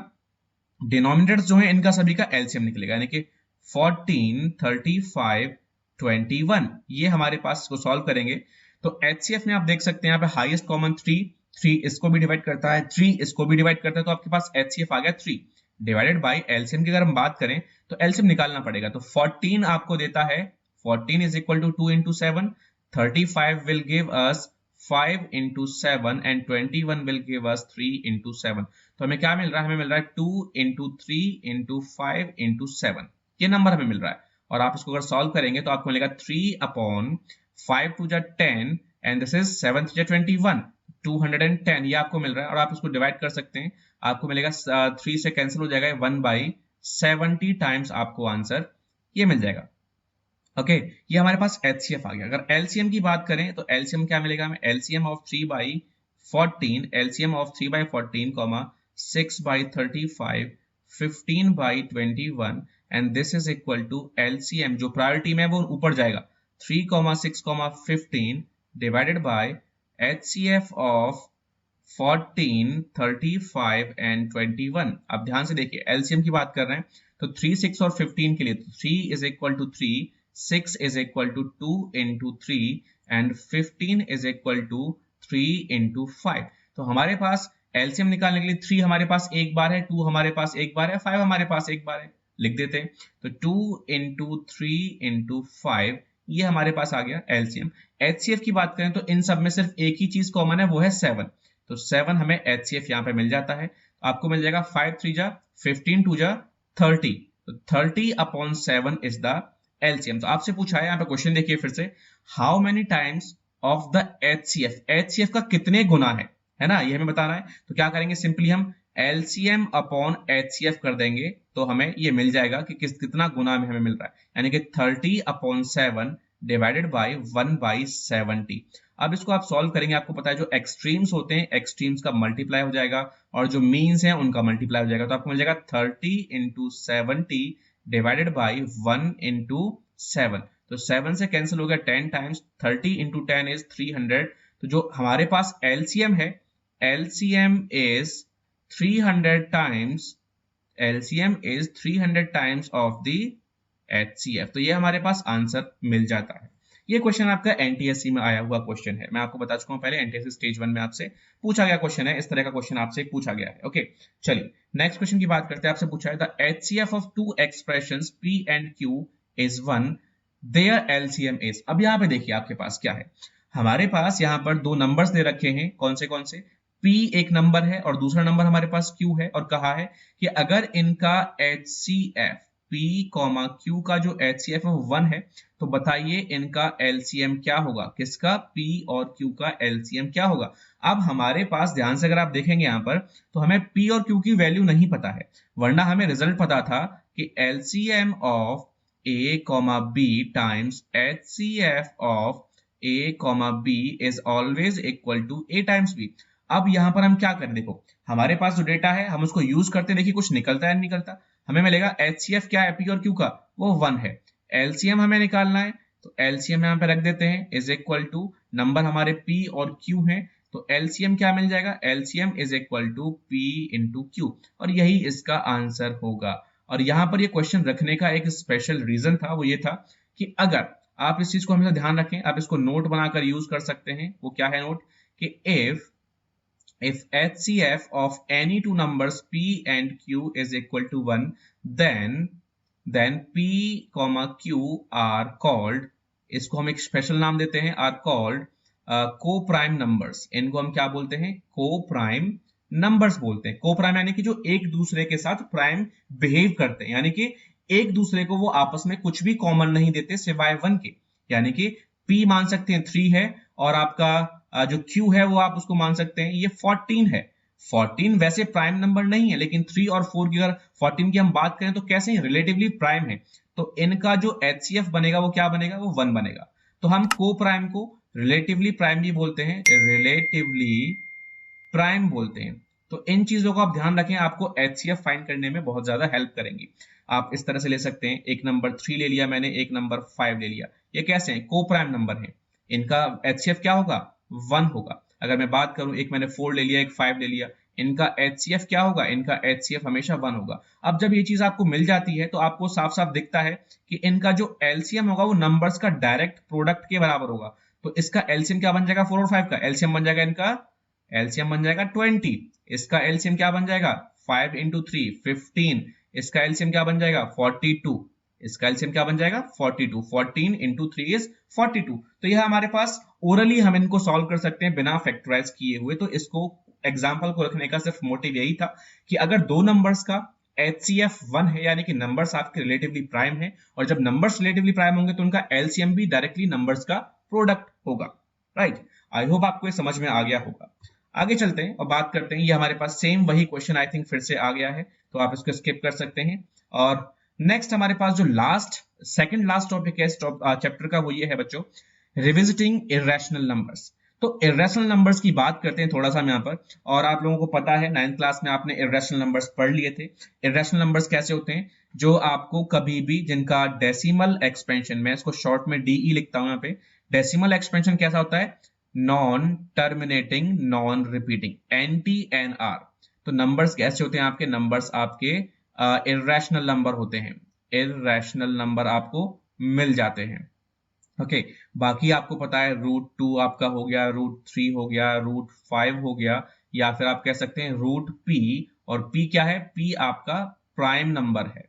डिनोमिनेटर्स जो है इनका सभी का LCM निकलेगा, यानी कि 14, 35, 21। ये हमारे पास इसको सॉल्व करेंगे तो HCF में आप देख सकते हैं यहाँ पे हाईएस्ट कॉमन 3 इसको भी डिवाइड करता है, 3 इसको भी डिवाइड करता है, तो आपके पास HCF आ गया 3 डिवाइडेड बाय LCM की अगर हम बात करें तो LCM निकालना पड़ेगा। तो 14 आपको देता है, 14 is equal to 2 into 7, 35 will give us 5 into 7 and 21 will give us 3 into 7। तो हमें क्या मिल रहा है, हमें मिल रहा है 2 into 3 into 5 into 7, ये नंबर हमें मिल रहा है। और आप इसको अगर सॉल्व करेंगे तो आपको मिलेगा 3/5 to the 10 and this is 7 to the 21, 210 ये आपको मिल रहा है। और आप इसको डिवाइड कर सकते हैं, आपको मिलेगा 3 से कैंसिल हो जाएगा, 1/70 टाइम्स आपको आंसर ये मिल जाएगा। ओके ये हमारे पास HCF आ गया। अगर LCM की बात करें तो LCM क्या मिलेगा हमें, LCM of 3/14, LCM of 3/14, 6/35, 15/21 and this is equal to LCM जो प्रायोरिटी में वो ऊपर जाएगा 3, 6, 15 divided by HCF of 14, 35 and 21। अब ध्यान से देखिए LCM की बात कर रहे हैं तो 3, 6 और 15 के लिए 3 is equal to 3, 6 is equal to 2 into 3 and 15 is equal to 3 into 5। तो हमारे पास LCM निकालने के लिए 3 हमारे पास एक बार है, 2 हमारे पास एक बार है, 5 हमारे पास एक बार है, लिख देते हैं। तो 2 into 3 into 5 ये हमारे पास आ गया LCM। HCF की बात करें तो इन सब में सिर्फ एक ही चीज कॉमन है, वो है 7। तो 7 हमें HCF यहाँ पे मिल जाता है। आपको मिल जाएगा 5 3 जा 15, 2 जा 30, तो 30/7 इज द LCM। तो आपसे पूछा है यहाँ पे क्वेश्चन देखिए फिर से, how many times of the HCF, HCF का कितने गुना है ना, ये हमें बताना है। तो क्या करेंगे, सिंपली हम LCM अपॉन HCF कर देंगे तो हमें ये मिल जाएगा कि कितना गुना में हमें मिल रहा है, यानी कि 30/7 डिवाइडेड बाय 1/70। अब इसको आप सॉल्व करेंगे, आपको पता है जो एक्सट्रीम्स होते हैं एक्सट्रीम्स का मल्टीप्लाई हो जाएगा और जो मीन्स हैं उनका मल्टीप्लाई हो जाएगा। तो आपको मिल जाएगा 30 into 70 डिवाइडेड बाई 1 into 7। तो 7 से कैंसिल हो गया 10 टाइम्स, 30 into 10 is 300। तो जो हमारे पास LCM है, LCM is 300 times, LCM is 300 times of the HCF। तो ये हमारे पास आंसर मिल जाता है। ये क्वेश्चन आपका NTSC में आया हुआ क्वेश्चन है, मैं आपको बता चुका हूं पहले, NTSC स्टेज 1 में आपसे पूछा गया क्वेश्चन है, इस तरह का क्वेश्चन आपसे पूछा गया है। ओके चलिए नेक्स्ट क्वेश्चन की बात करते हैं। आपसे पूछा है the HCF of two expressions P and Q is 1, their LCM is। अब यहाँ पे देखिए आपके पास क्या है, हमारे पास यहाँ पर दो नंबर्स दे रखे हैं, कौन से P एक नंबर है और दूसरा नंबर हमारे पास Q है, और कहा है कि अगर इनका HCF P, Q का जो HCF है वो 1 है, तो बताइए इनका LCM क्या होगा, किसका P और Q का LCM क्या होगा। अब हमारे पास ध्यान से अगर आप देखेंगे यहाँ पर तो हमें P और Q की वैल्यू नहीं पता है, वरना हमें रिजल्ट पता था कि LCM of A, B times HCF of A, B is always equal to A times B। अब यहाँ पर हम क्या करें, देखो हमारे पास जो डेटा है हम उसको यूज करते हैं, देखिए कुछ निकलता है नहीं निकलता। हमें मिलेगा HCF क्या है P और Q का, वो 1 है। LCM हमें निकालना है तो LCM यहाँ पे रख देते हैं इज इक्वल टू नंबर हमारे P और Q है, तो LCM क्या मिल जाएगा, LCM is equal to P into Q, और यही इसका आंसर होगा। और यहाँ पर ये क्वेश्चन रखने का एक स्पेशल रीजन था, वो ये था कि अगर आप इस चीज को हमेशा ध्यान रखें, आप इसको नोट बनाकर यूज कर सकते हैं। वो क्या है नोट, कि if HCF of any two numbers P and Q is equal to 1, then P, Q are called इसको हम एक स्पेशल नाम देते हैं, आर कॉल्ड को प्राइम नंबर्स। इनको हम क्या बोलते हैं? को प्राइम नंबर्स बोलते हैं। को प्राइम यानी कि जो एक दूसरे के साथ प्राइम बिहेव करते हैं, यानी कि एक दूसरे को वो आपस में कुछ भी कॉमन नहीं देते सिवाय 1 के। यानी कि P मान सकते हैं 3 है, और आपका जो Q है वो आप उसको मान सकते हैं ये 14 है। 14 वैसे प्राइम नंबर नहीं है, लेकिन 3 और 4 की अगर 14 की हम बात करें तो कैसे हैं? रिलेटिवली प्राइम है। तो इनका जो HCF बनेगा वो क्या बनेगा? वो 1 बनेगा। तो हम को प्राइम को रिलेटिवली प्राइम भी बोलते हैं, रिलेटिवली प्राइम बोलते हैं। तो इन चीजों को आप ध्यान रखें, आपको HCF फाइंड करने में बहुत ज्यादा हेल्प करेंगी। आप इस तरह से ले सकते हैं, एक नंबर 3 ले लिया मैंने, एक नंबर 5 ले लिया, ये कैसे हैं? को प्राइम नंबर है, इनका HCF क्या होगा? 1 होगा। अगर मैं बात करूं, एक मैंने 4 ले लिया, एक 5 ले लिया, इनका HCF क्या होगा? इनका HCF हमेशा 1 होगा। अब जब ये चीज आपको मिल जाती है तो आपको साफ साफ दिखता है कि इनका जो LCM होगा वो नंबर्स का डायरेक्ट प्रोडक्ट के बराबर होगा। तो इसका LCM क्या बन जाएगा? 4 और 5 का LCM बन जाएगा, इनका LCM बन जाएगा 20। इसका LCM क्या बन जाएगा? 5 into 3 15। इसका LCM क्या बन जाएगा? 42। इसका LCM क्या बन जाएगा? 42। 14 into 3 is 42। तो यह हमारे पास ओरली हम इनको सॉल्व कर सकते हैं बिना फैक्टराइज किए हुए। तो इसको एग्जाम्पल को रखने का सिर्फ मोटिव यही था कि अगर दो नंबर्स का HCF 1 है, यानी कि नंबर्स आपके रिलेटिवली प्राइम है, और जब नंबर्स रिलेटिवली प्राइम होंगे तो उनका LCM भी डायरेक्टली नंबर्स का प्रोडक्ट होगा। राइट, आई होप आपको ये समझ में आ गया होगा। आगे चलते हैं और बात करते हैं, ये हमारे पास सेम वही क्वेश्चन आई थिंक फिर से आ गया है, तो आप इसको स्किप कर सकते हैं। और नेक्स्ट हमारे पास जो सेकंड लास्ट टॉपिक है इस चैप्टर का, वो ये है बच्चों, रिविजिटिंग इर्रेशनल नंबर्स। तो इर्रेशनल नंबर्स की बात करते हैं थोड़ा सा हम यहाँ पर। और आप लोगों को पता है 9th क्लास में आपने इर्रेशनल नंबर्स पढ़ लिए थे। इर्रेशनल नंबर्स कैसे होते हैं? जो आपको कभी भी, जिनका डेसिमल एक्सपेंशन, मैं इसको शॉर्ट में DE लिखता हूं यहाँ पे, डेसिमल एक्सपेंशन कैसा होता है? Non terminating non repeating, NTNR। तो नंबर्स कैसे होते हैं आपके? नंबर्स आपके इर्रेशनल नंबर होते हैं, इर्रेशनल नंबर आपको मिल जाते हैं। ओके, बाकी आपको पता है √2 आपका हो गया, √3 हो गया, √5 हो गया, या फिर आप कह सकते हैं √P। और P क्या है? P आपका प्राइम नंबर है।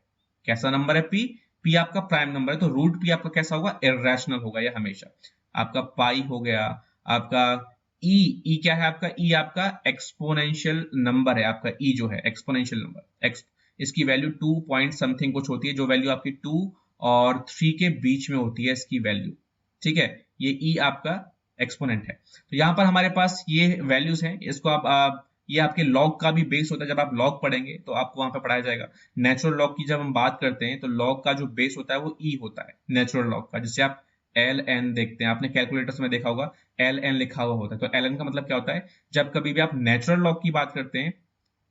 कैसा नंबर है? P आपका प्राइम नंबर है। तो √P आपका कैसा होगा? इर्रेशनल होगा ये हमेशा। आपका पाई हो गया, आपका E क्या है? आपका E आपका एक्सपोनेंशियल नंबर है। आपका E जो है एक्सपोनेंशियल नंबर, इसकी वैल्यू 2 पॉइंट समथिंग कुछ होती है, जो वैल्यू आपकी 2 और 3 के बीच में होती है इसकी वैल्यू। ठीक है, ये E आपका एक्सपोनेंट है। तो यहाँ पर हमारे पास ये वैल्यूज हैं, इसको आप ये आपके लॉग का भी बेस होता है। जब आप लॉग पढ़ेंगे तो आपको वहां पर पढ़ाया जाएगा। नेचुरल लॉग की जब हम बात करते हैं तो लॉग का जो बेस होता है वो E होता है नेचुरल लॉग का, जिससे आप ln देखते हैं। आपने कैलकुलेटर्स में देखा होगा ln लिखा हुआ होता है। तो ln का मतलब क्या होता है? जब कभी भी आप नेचुरल लॉग की बात करते हैं,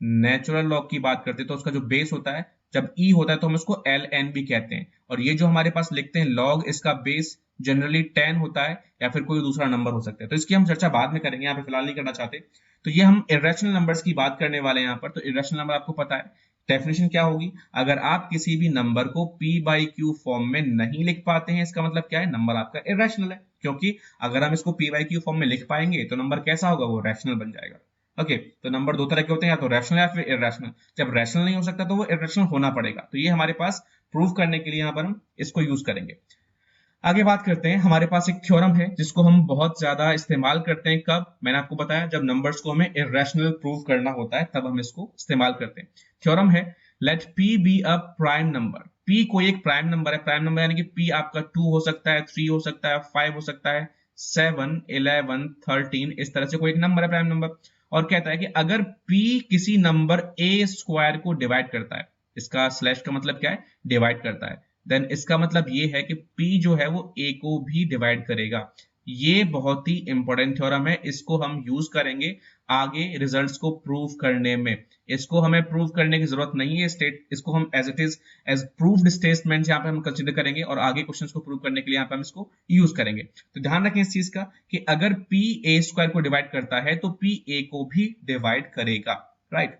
नेचुरल लॉग की बात करते हैं, तो उसका जो बेस होता है, जब E होता है तो हम उसको ln भी कहते हैं। और ये जो हमारे पास लिखते हैं लॉग, इसका बेस जनरली 10 होता है या फिर कोई दूसरा नंबर हो सकता है। तो इसकी हम चर्चा बाद में करेंगे, यहाँ पे फिलहाल नहीं करना चाहते। तो ये हम इर्रेशनल नंबर्स की बात करने वाले हैं यहाँ पर। तो इर्रेशनल नंबर आपको पता है डेफिनेशन क्या होगी? अगर आप किसी भी नंबर को P/Q फॉर्म में नहीं लिख पाते हैं, इसका मतलब क्या है? नंबर आपका इर्रेशनल है। क्योंकि अगर हम इसको P/Q फॉर्म में लिख पाएंगे तो नंबर कैसा होगा? वो रैशनल बन जाएगा। ओके, तो नंबर दो तरह के होते हैं, या तो रैशनल या फिर इर्रेशनल। जब रैशनल नहीं हो सकता तो वो इर्रेशनल होना पड़ेगा। तो ये हमारे पास प्रूव करने के लिए यहाँ पर हम इसको यूज करेंगे। आगे बात करते हैं, हमारे पास एक थ्योरम है जिसको हम बहुत ज्यादा इस्तेमाल करते हैं। कब? मैंने आपको बताया जब नंबर्स को हमें इर्रेशनल प्रूव करना होता है, तब हम इसको इस्तेमाल करते हैं। थ्योरम है, let P be a prime number. P कोई एक प्राइम नंबर है। प्राइम नंबर यानी कि P आपका 2 हो सकता है, 3 हो सकता है, 5 हो सकता है, 7, 11, 13, इस तरह से कोई एक नंबर है प्राइम नंबर। और कहता है कि अगर P किसी नंबर A² को डिवाइड करता है, इसका स्लैश का मतलब क्या है? डिवाइड करता है। देन इसका मतलब ये है कि P जो है वो A को भी डिवाइड करेगा। ये बहुत ही इंपॉर्टेंट थ्योरम है, इसको हम यूज करेंगे आगे रिजल्ट्स को प्रूव करने में। इसको हमें प्रूव करने की जरूरत नहीं है, इसको हम as it is as proved statement यहाँ पे हम कंसीडर करेंगे, और आगे क्वेश्चंस को प्रूव करने के लिए यहाँ पे हम इसको यूज करेंगे। तो ध्यान रखें इस चीज का कि अगर P A² को डिवाइड करता है तो P A को भी डिवाइड करेगा। राइट,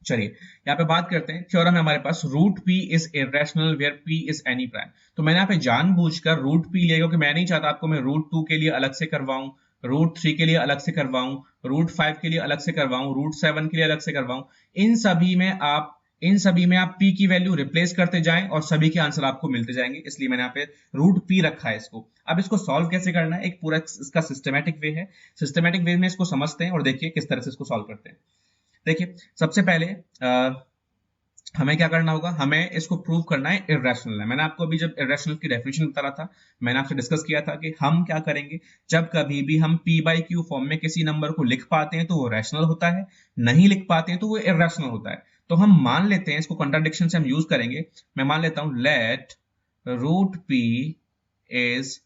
चलिए यहाँ पे बात करते हैं। थ्योरम है हमारे पास, √P is irrational where P is any prime. तो मैंने यहाँ पे जानबूझकर √P लिया क्योंकि मैं नहीं चाहता आपको मैं √2 के लिए अलग से करवाऊं, √3 के लिए अलग से करवाऊं, √5 के लिए अलग से करवाऊं, √7 के लिए अलग से करवाऊं। इन सभी में आप इन सभी में आप p की वैल्यू रिप्लेस करते जाएं और सभी के आंसर आपको मिलते जाएंगे, इसलिए मैंने यहाँ पे रूट p रखा है इसको। अब इसको सॉल्व कैसे करना है, एक पूरा इसका सिस्टमैटिक वे है, सिस्टमैटिक वे में इसको समझते हैं और देखिए किस तरह से इसको सॉल्व करते हैं। देखिए सबसे पहले हमें क्या करना होगा, हमें इसको प्रूव करना है इर्रेशनल है। मैंने आपको अभी जब इर्रेशनल की डेफिनेशन बता रहा था, मैंने आपसे डिस्कस किया था कि हम क्या करेंगे, जब कभी भी हम p बाई क्यू फॉर्म में किसी नंबर को लिख पाते हैं तो वो रैशनल होता है, नहीं लिख पाते हैं तो वो इर्रेशनल होता है। तो हम मान लेते हैं, इसको कंट्राडिक्शन से हम यूज करेंगे, मैं मान लेता हूं let root p is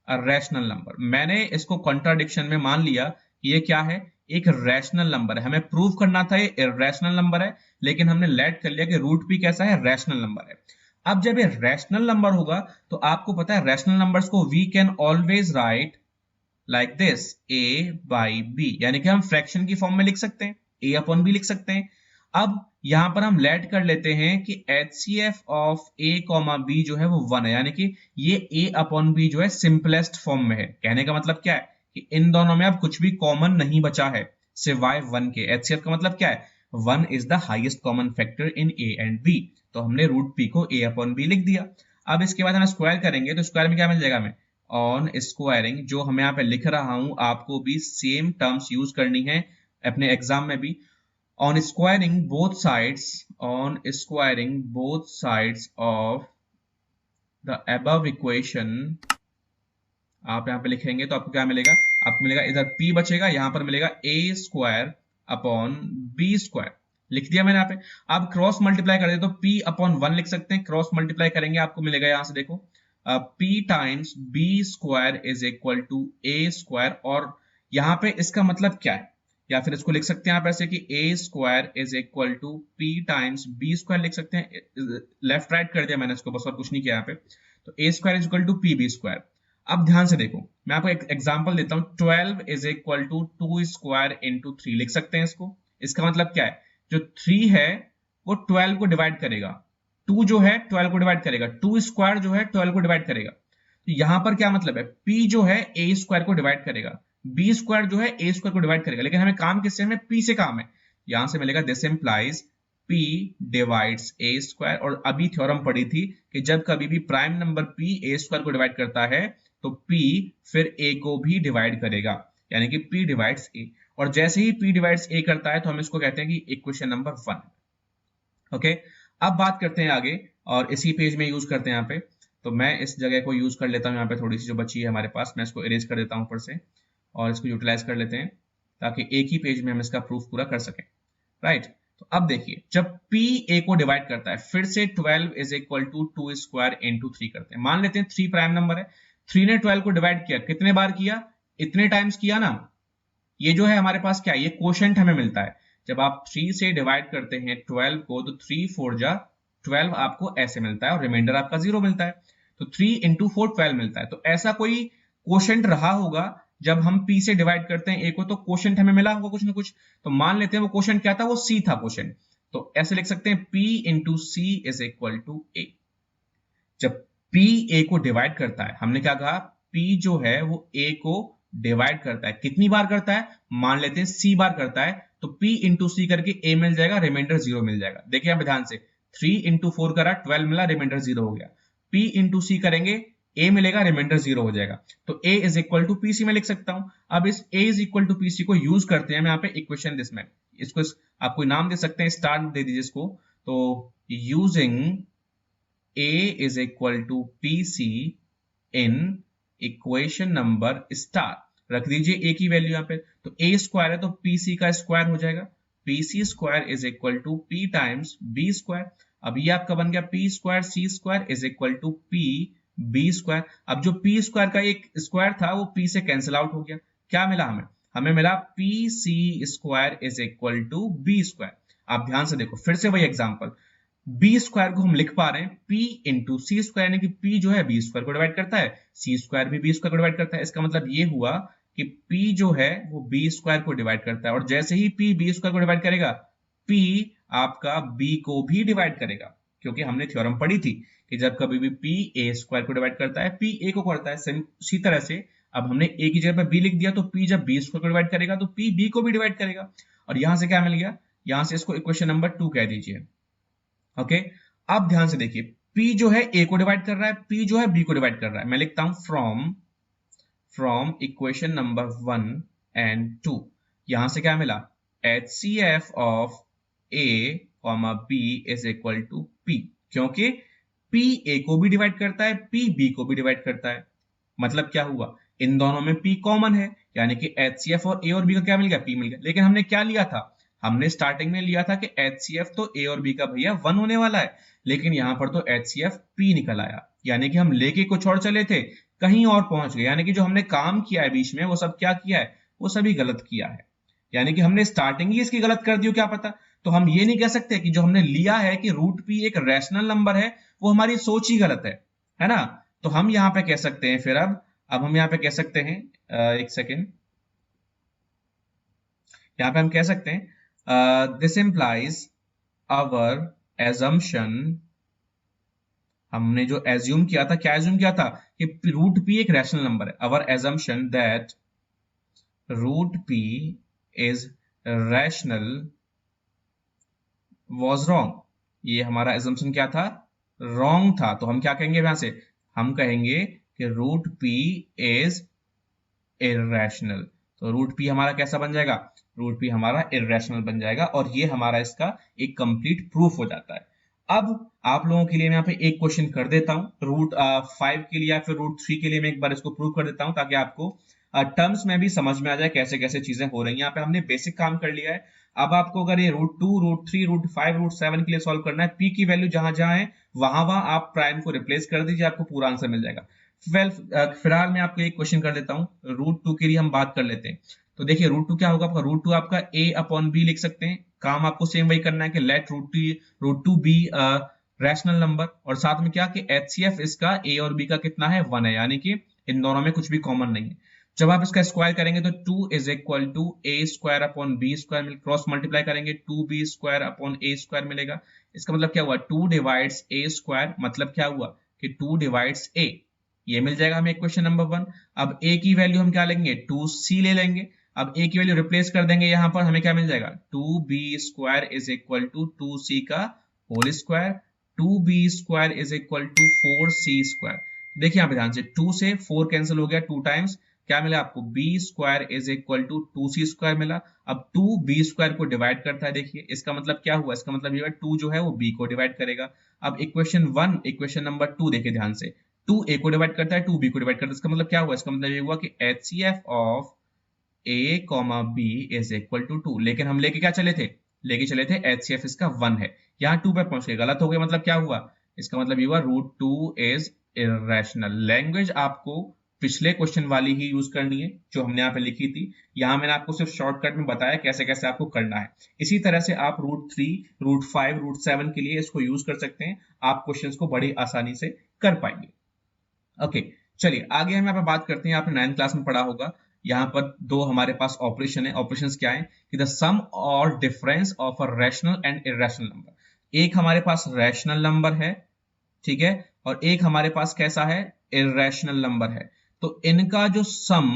a rational number. मैंने इसको कंट्राडिक्शन में मान लिया कि ये क्या है, एक रैशनल नंबर है। हमें प्रूव करना था ये इर्रेशनल नंबर है, लेकिन हमने लेट कर लिया कि रूट p कैसा है, रैशनल नंबर है। अब जब ये रैशनल नंबर होगा तो आपको पता है रैशनल नंबर्स को we can always write like this, a by b, यानी कि हम फ्रैक्शन की फॉर्म में लिख सकते हैं, a अपॉन b लिख सकते हैं। अब यहां पर हम लेट कर लेते हैं कि HCF of a comma b जो है वो 1 है, यानी कि ये a अपॉन b जो है सिंपलेस्ट फॉर्म में है। कहने का मतलब क्या है कि इन दोनों में अब कुछ भी कॉमन नहीं बचा है सिवाय 1 के। HCF का मतलब क्या है, 1 is the highest common factor in a and b, तो हमने रूट p को a अपॉन b लिख दिया। अब इसके बाद हम स्क्वायर करेंगे तो स्क्वायर में क्या मिल जाएगा हमें, ऑन स्क्वायरिंग, जो हमें यहाँ पे लिख रहा हूं, आपको भी सेम टर्म्स यूज करनी है अपने एग्जाम में भी। On squaring both sides, on squaring both sides of the above equation, आप यहाँ पे लिखेंगे तो आपको क्या मिलेगा, आपको मिलेगा इधर p बचेगा, यहां पर मिलेगा a square upon b square, लिख दिया मैंने यहाँ पे। अब क्रॉस मल्टीप्लाई कर दे तो p अपॉन 1 लिख सकते हैं, क्रॉस मल्टीप्लाई करेंगे आपको मिलेगा यहां से देखो p times b square is equal to a square, और यहाँ पे इसका मतलब क्या है, या फिर इसको लिख सकते हैं आप ऐसे कि a square is equal to p times b square लिख सकते हैं, लेफ्ट राइट कर दिया मैंने इसको बस, और कुछ नहीं किया यहाँ पे। तो a square is equal to p b square. अब ध्यान से देखो, मैं आपको एक एग्जांपल देता हूं, 12 is equal to 2 square into 3 लिख सकते हैं इसको। इसका मतलब क्या है, जो 3 है वो 12 को डिवाइड करेगा, 2 जो है 12 को डिवाइड करेगा, 2 स्क्वायर जो है 12 को डिवाइड करेगा। तो यहां पर क्या मतलब है, p जो है a स्क्वायर को डिवाइड करेगा, b स्क्वायर जो है a स्क्वायर को डिवाइड करेगा, लेकिन हमें काम किससे, हमें p से काम है। यहां से मिलेगा this implies p divides a square, और अभी थ्योरम पढ़ी थी कि जब कभी भी prime number p a square को डिवाइड करता है तो p फिर a को भी डिवाइड करेगा, यानी कि p डिवाइड्स a, और जैसे ही p डिवाइड्स a करता है तो हम इसको कहते हैं कि इक्वेशन नंबर 1। ओके, अब बात करते हैं आगे, और इसी पेज में यूज करते हैं यहाँ पे। तो मैं इस जगह को यूज कर लेता हूँ, यहाँ पे थोड़ी सी जो बची है हमारे पास, मैं इसको इरेज कर देता हूँ ऊपर से, और इसको यूटिलाइज कर लेते हैं ताकि एक ही पेज में हम इसका प्रूफ पूरा कर सकें। राइट, तो अब देखिए, जब p a को डिवाइड करता है, फिर से 12 is equal to 2 square into 3 करते हैं। मान लेते हैं 3 प्राइम नंबर है, 3 ने 12 को डिवाइड किया, कितने बार किया, इतने टाइम्स किया ना। ये जो है हमारे पास क्या है, ये कोशेंट हमें मिलता है। जब आप 3 से डिवाइड करते हैं 12 को तो 3 4 जा 12 आपको ऐसे मिलता है, और रिमाइंडर आपका 0 मिलता है। तो 3 इंटू 4 12 मिलता है। तो ऐसा कोई कोशेंट रहा होगा जब हम p से डिवाइड करते हैं a को, तो कोशेंट हमें मिला होगा कुछ ना कुछ। तो मान लेते हैं वो कोशेंट क्या था, वो c था कोशेंट। तो ऐसे लिख सकते हैं p into c is equal to a। जब p a को डिवाइड करता है, हमने क्या कहा, p जो है वो a को डिवाइड करता है, कितनी बार करता है, मान लेते हैं c बार करता है, तो p इंटू सी करके a मिल जाएगा, रिमाइंडर 0 मिल जाएगा। देखिए आप ध्यान से, 3 इंटू 4 करा, 12 मिला, रिमाइंडर 0 हो गया। p इंटू सी करेंगे, a मिलेगा, रिमाइंडर 0 हो जाएगा। तो a is equal to p c में लिख सकता हूं। अब इस a is equal to p c को यूज करते हैं हम यहाँ पे इक्वेशन दिस में, इसको आप कोई नाम दे सकते हैं, स्टार दे दीजिए इसको। तो using a is equal to p c in equation number star, रख दीजिए a की वैल्यू यहाँ पे। तो a स्क्वायर है तो pc का स्क्वायर हो जाएगा, pc square is equal to p times b square. अब ये आपका बन गया p square c square is equal to p b square. अब जो p स्क्वायर का एक स्क्वायर था वो p से कैंसिल आउट हो गया, क्या मिला हमें, हमें मिला pc square is equal to b square. आप ध्यान से देखो, फिर से वही एग्जांपल, b स्क्वायर को हम लिख पा रहे हैं p इंटू सी स्क्वायर, यानी कि p जो है b स्क्वायर को डिवाइड करता है, c स्क्वायर भी b स्क्वायर को डिवाइड करता है। इसका मतलब ये हुआ कि p जो है वो b स्क्वायर को डिवाइड करता है, और जैसे ही p b स्क्वायर को डिवाइड करेगा, p आपका b को भी डिवाइड करेगा, क्योंकि हमने थ्योरम पढ़ी थी कि जब कभी भी p a स्क्वायर को डिवाइड करता है, p a को करता है। उसी तरह से अब हमने a की जगह पर b लिख दिया, तो p जब b स्क्वायर को डिवाइड करेगा तो p b को भी डिवाइड करेगा। और यहां से क्या मिल गया, यहां से इसको इक्वेशन नंबर 2 कह दीजिए। ओके, अब ध्यान से देखिए, P जो है A को डिवाइड कर रहा है, P जो है B को डिवाइड कर रहा है। मैं लिखता हूं फ्रॉम इक्वेशन नंबर 1 एंड 2, यहां से क्या मिला, HCF of A, B is equal to P, क्योंकि P A को भी डिवाइड करता है, P B को भी डिवाइड करता है। मतलब क्या हुआ, इन दोनों में P कॉमन है, यानी कि HCF और A और B का क्या मिल गया, P मिल गया। लेकिन हमने क्या लिया था, हमने स्टार्टिंग में लिया था कि HCF तो A और B का भैया 1 होने वाला है, लेकिन यहां पर तो HCF P निकल आया, यानी कि हम लेके कुछ और चले थे, कहीं और पहुंच गए। यानी कि जो हमने काम किया है बीच में, वो सब क्या किया है, वो सभी गलत किया है। यानी कि हमने स्टार्टिंग ही इसकी गलत कर दी हो, क्या पता। तो हम ये नहीं कह सकते कि जो हमने लिया है कि रूट पी एक रैशनल नंबर है, वो हमारी सोच ही गलत है ना। तो हम यहाँ पे कह सकते हैं फिर अब हम यहाँ पे कह सकते हैं, एक सेकेंड, यहाँ पे हम कह सकते हैं दिस इंप्लाइज आवर एजम्पशन, हमने जो एज्यूम किया था, क्या एज्यूम किया था कि रूट पी एक रैशनल नंबर है। Our assumption that root p is rational was wrong, ये हमारा एजम्पशन क्या था, रॉन्ग था। तो हम क्या कहेंगे यहां से, हम कहेंगे कि रूट पी इज इर्रेशनल। तो रूट पी हमारा कैसा बन जाएगा, रूट पी हमारा इर्रेशनल बन जाएगा, और ये हमारा इसका एक कंप्लीट प्रूफ हो जाता है। अब आप लोगों के लिए मैं यहाँ पे एक क्वेश्चन कर देता हूँ रूट 5 के लिए या फिर रूट 3 के लिए, मैं एक बार इसको प्रूव कर देता हूँ ताकि आपको टर्म्स में भी समझ में आ जाए कैसे कैसे चीजें हो रही हैं। यहाँ पे हमने बेसिक काम कर लिया है। अब आपको अगर ये रूट 2, रूट 3, रूट 5, रूट 7 के लिए सॉल्व करना है, पी की वैल्यू जहां जहां है वहां आप प्राइम को रिप्लेस कर दीजिए, आपको पूरा आंसर मिल जाएगा। फिलहाल मैं आपको एक क्वेश्चन कर देता हूँ, रूट 2 के लिए हम बात कर लेते हैं। तो देखिए रूट 2 क्या होगा आपका, रूट 2 आपका a अपॉन b लिख सकते हैं। काम आपको सेम वही करना है कि let root two be rational number, और साथ में क्या कि HCF इसका a और b का कितना है, 1 है, यानी कि इन दोनों में कुछ भी कॉमन नहीं है। जब आप इसका स्क्वायर करेंगे तो 2 is equal to a square upon b square, cross multiply करेंगे 2b square upon a square मिलेगा। इसका मतलब क्या हुआ, 2 डिवाइड्स a स्क्वायर, मतलब क्या हुआ कि 2 डिवाइड्स a, ये मिल जाएगा हमें इक्वेशन नंबर 1। अब a की वैल्यू हम क्या लेंगे, 2c ले लेंगे। अब a की वैल्यू रिप्लेस कर देंगे, यहां पर हमें क्या मिल जाएगा, 2b square is equal to 2c का whole square, 2b square is equal to 4c square. देखिए यहाँ पे ध्यान से 2 से 4 कैंसिल हो गया, 2 टाइम्स क्या मिला आपको, b square is equal to 2c square मिला। अब 2 b स्क्वायर को डिवाइड करता है, देखिए इसका मतलब क्या हुआ, इसका मतलब ये 2 जो है वो b को डिवाइड करेगा। अब इक्वेशन 1 इक्वेशन नंबर 2 देखिए ध्यान से, 2 a को डिवाइड करता है, 2 b को डिवाइड करता है। इसका मतलब क्या हुआ, इसका मतलब ये हुआ कि HCF of a comma b is equal to 2। लेकिन हम लेके क्या चले थे, लेके चले थे HCF इसका 1 है, यहाँ 2 पे पहुंच गए, गलत हो गया। मतलब क्या हुआ, इसका मतलब ये हुआ रूट 2 इज इरेशनल। लैंग्वेज आपको पिछले क्वेश्चन वाली ही यूज करनी है जो हमने यहाँ पे लिखी थी। यहाँ मैंने आपको सिर्फ शॉर्टकट में बताया कैसे कैसे आपको करना है। इसी तरह से आप रूट 3, रूट 5, रूट 7 के लिए इसको यूज कर सकते हैं, आप क्वेश्चंस को बड़ी आसानी से कर पाएंगे। ओके चलिए आगे हम यहाँ पे बात करते हैं। आपने 9th क्लास में पढ़ा होगा, यहाँ पर दो हमारे पास ऑपरेशन है। ऑपरेशंस क्या है कि द सम और difference of a rational and irrational number. एक हमारे पास रैशनल नंबर है, ठीक है, और एक हमारे पास कैसा है, इरेशनल नंबर है। तो इनका जो सम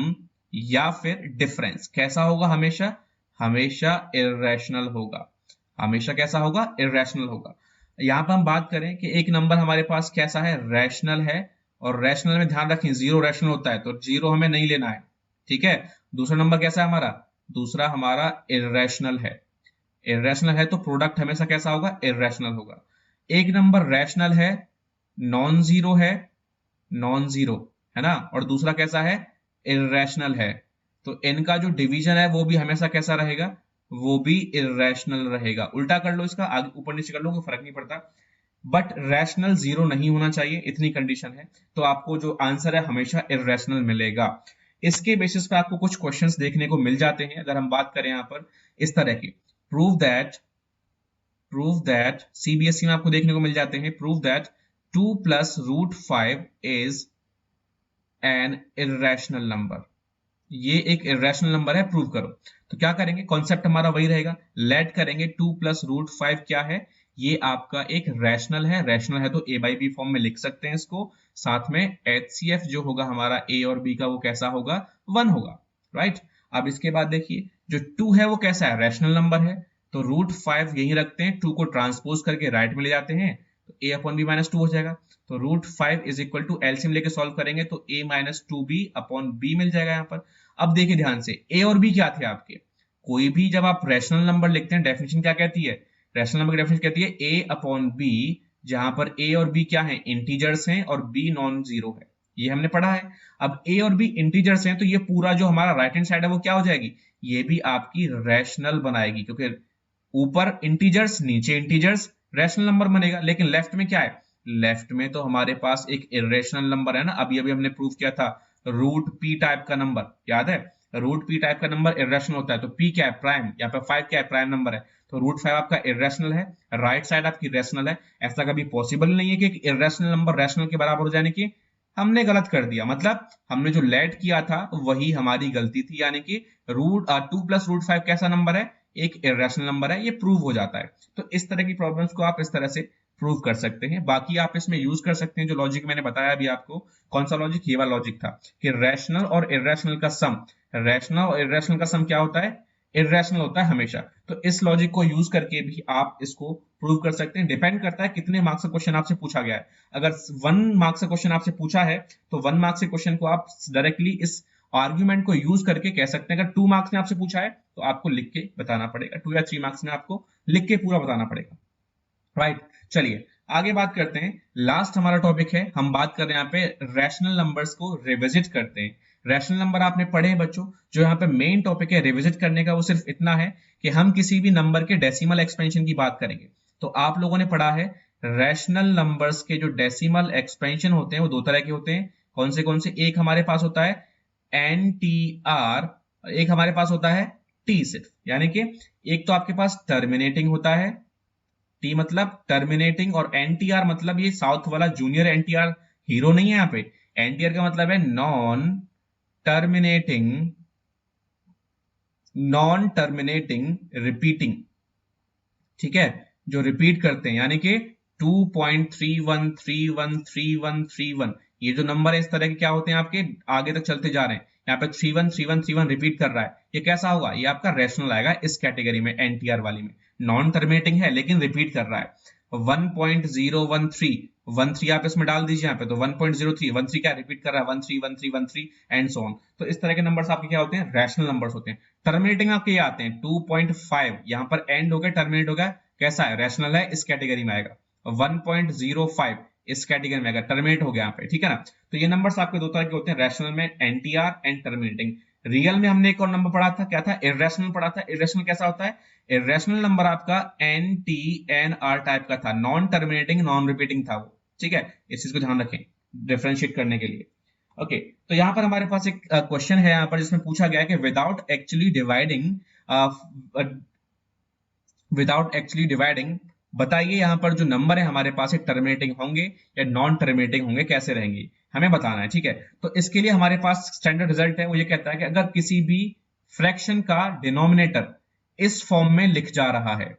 या फिर डिफरेंस कैसा होगा, हमेशा हमेशा इरेशनल होगा, हमेशा कैसा होगा, इरेशनल होगा। यहाँ पर हम बात करें कि एक नंबर हमारे पास कैसा है, रैशनल है, और रैशनल में ध्यान रखें जीरो रैशनल होता है, तो जीरो हमें नहीं लेना है, ठीक है। दूसरा नंबर कैसा है हमारा, दूसरा हमारा इरेशनल है। इरेशनल है तो प्रोडक्ट हमेशा कैसा होगा, इरेशनल होगा। एक नंबर रैशनल है, नॉन जीरो है, नॉन जीरो है ना, और दूसरा कैसा है, इरेशनल है। तो इनका जो डिवीजन है वो भी हमेशा कैसा रहेगा, वो भी इरेशनल रहेगा। उल्टा कर लो इसका, आगे ऊपर नीचे कर लो, कोई फर्क नहीं पड़ता, बट रैशनल जीरो नहीं होना चाहिए, इतनी कंडीशन है। तो आपको जो आंसर है हमेशा इरेशनल मिलेगा। इसके बेसिस पे आपको कुछ क्वेश्चंस देखने को मिल जाते हैं। अगर हम बात करें यहाँ पर इस तरह की, प्रूव दैट सीबीएसई में आपको देखने को मिल जाते हैं, prove that 2 plus root 5 is an irrational number. ये एक इरेशनल नंबर है, प्रूव करो। तो क्या करेंगे, कॉन्सेप्ट हमारा वही रहेगा, लेट करेंगे 2 प्लस रूट 5 क्या है, ये आपका एक रैशनल है। रैशनल है तो a बाई बी फॉर्म में लिख सकते हैं इसको। साथ में HCF जो होगा हमारा a और b का, वो कैसा होगा, 1 होगा, राइट। अब इसके बाद देखिए जो 2 है वो कैसा है, रैशनल नंबर है। तो √5 यही रखते हैं, 2 को ट्रांसपोज करके राइट में ले जाते हैं, तो a अपॉन बी माइनस 2 हो जाएगा। तो √5 इज इक्वल टू एलसीएम लेके सॉल्व करेंगे तो a minus 2b upon b मिल जाएगा यहाँ पर। अब देखिए ध्यान से, a और b क्या थे आपके, कोई भी जब आप रैशनल नंबर लिखते हैं डेफिनेशन क्या कहती है, रैशनल नंबर की डेफिनेशन कहती है a अपॉन b, जहां पर a और b क्या है, इंटीजर्स हैं और b नॉन जीरो है, ये हमने पढ़ा है। अब a और b इंटीजर्स हैं तो ये पूरा जो हमारा राइट हैंड साइड है वो क्या हो जाएगी, ये भी आपकी रैशनल बनाएगी, क्योंकि ऊपर इंटीजर्स नीचे इंटीजर्स, रैशनल नंबर बनेगा। लेकिन लेफ्ट में क्या है, लेफ्ट में तो हमारे पास एक इरेशनल नंबर है ना, अभी अभी हमने प्रूव किया था, √p टाइप का नंबर, याद है, √p टाइप का नंबर इरेशनल होता है, तो p क्या है, प्राइम, यहाँ पे 5 क्या है, प्राइम नंबर है, तो √5 आपका इरेशनल है, राइट साइड आपकी रैशनल है। ऐसा कभी पॉसिबल नहीं है कि एक इरेशनल नंबर रैशनल के बराबर हो जाने की, हमने गलत कर दिया, मतलब हमने जो लेट किया था वही हमारी गलती थी, यानी कि 2 प्लस √5 कैसा नंबर है, एक इरेशनल नंबर है, ये प्रूव हो जाता है। तो इस तरह की प्रॉब्लम्स को आप इस तरह से प्रूव कर सकते हैं। बाकी आप इसमें यूज कर सकते हैं जो लॉजिक मैंने बताया अभी आपको, कौन सा लॉजिक, ये वाला लॉजिक था कि रैशनल और इरेशनल का सम, रैशनल और इरेशनल का सम क्या होता है, इरेशनल होता है हमेशा। तो इस लॉजिक को यूज करके भी आप इसको प्रूव कर सकते हैं। डिपेंड करता है कितने मार्क्स का क्वेश्चन आपसे पूछा गया है। अगर 1 मार्क्स का क्वेश्चन आपसे पूछा है तो 1 मार्क्स के क्वेश्चन को आप डायरेक्टली इस आर्ग्यूमेंट को यूज करके कह सकते हैं। अगर 2 मार्क्स में आपसे पूछा है तो आपको लिख के बताना पड़ेगा, 2 या 3 मार्क्स में आपको लिख के पूरा बताना पड़ेगा, राइट। चलिए आगे बात करते हैं, लास्ट हमारा टॉपिक है, हम बात कर रहे हैं यहाँ पे रैशनल नंबर्स को रिविजिट करते हैं। रैशनल नंबर आपने पढ़े हैं बच्चों, जो यहाँ पे मेन टॉपिक है रिविजिट करने का वो सिर्फ इतना है कि हम किसी भी नंबर के डेसिमल एक्सपेंशन की बात करेंगे। तो आप लोगों ने पढ़ा है रैशनल नंबर्स के जो डेसिमल एक्सपेंशन होते हैं वो 2 तरह के होते हैं। कौन से, एक हमारे पास होता है NTR, एक हमारे पास होता है T सिर्फ, यानी कि एक तो आपके पास टर्मिनेटिंग होता है, T मतलब टर्मिनेटिंग, और NTR मतलब ये साउथ वाला जूनियर NTR हीरो नहीं है यहाँ पे, NTR का मतलब है नॉन टर्मिनेटिंग रिपीटिंग, ठीक है, जो रिपीट करते हैं, यानी कि 2.31313131, ये जो नंबर है इस तरह के क्या होते हैं आपके, आगे तक चलते जा रहे हैं, यहाँ पे 313131 रिपीट कर रहा है, ये कैसा होगा, ये आपका रैशनल आएगा इस कैटेगरी में, NTR वाली में। नॉन टर्मिनेटिंग है लेकिन रिपीट कर रहा है। 1.013 आप इसमें डाल दीजिए यहाँ पे, तो 1.03 क्या रिपीट कर रहा है, 13 एंड सो ऑन। तो इस तरह के नंबर्स आपके क्या होते हैं, रैशनल नंबर्स होते हैं। टर्मिनेटिंग आपके ये आते हैं 2.5, यहाँ पर एंड हो गया, टर्मिनेट हो गया, कैसा है, रैशनल है, इस कैटेगरी में आएगा। 1.05 इस कैटेगरी में आएगा, टर्मिनेट हो गया यहाँ पे, ठीक है ना। तो ये नंबर्स आपके 2 तरह के होते हैं, रैशनल में NTR एंड टर्मिनेटिंग। रियल में हमने एक और नंबर पढ़ा था, क्या था, इरेशनल पढ़ा था। इरेशनल कैसा होता है, इरेशनल नंबर आपका NTNR टाइप का था, नॉन टर्मिनेटिंग नॉन रिपीटिंग था वो, ठीक है, इस चीज को ध्यान रखें डिफरेंशिएट करने के लिए। ओके, तो यहाँ पर हमारे पास एक क्वेश्चन है यहाँ पर जिसमें पूछा गया है कि विदाउट एक्चुअली डिवाइडिंग बताइए यहाँ पर जो नंबर है हमारे पास एक टर्मिनेटिंग होंगे या नॉन टर्मिनेटिंग होंगे, कैसे रहेंगे, हमें बताना है, ठीक है। तो इसके लिए हमारे पास स्टैंडर्ड रिजल्ट है, वो ये कहता है कि अगर किसी भी फ्रैक्शन का डिनोमिनेटर इस फॉर्म में लिख जा रहा है,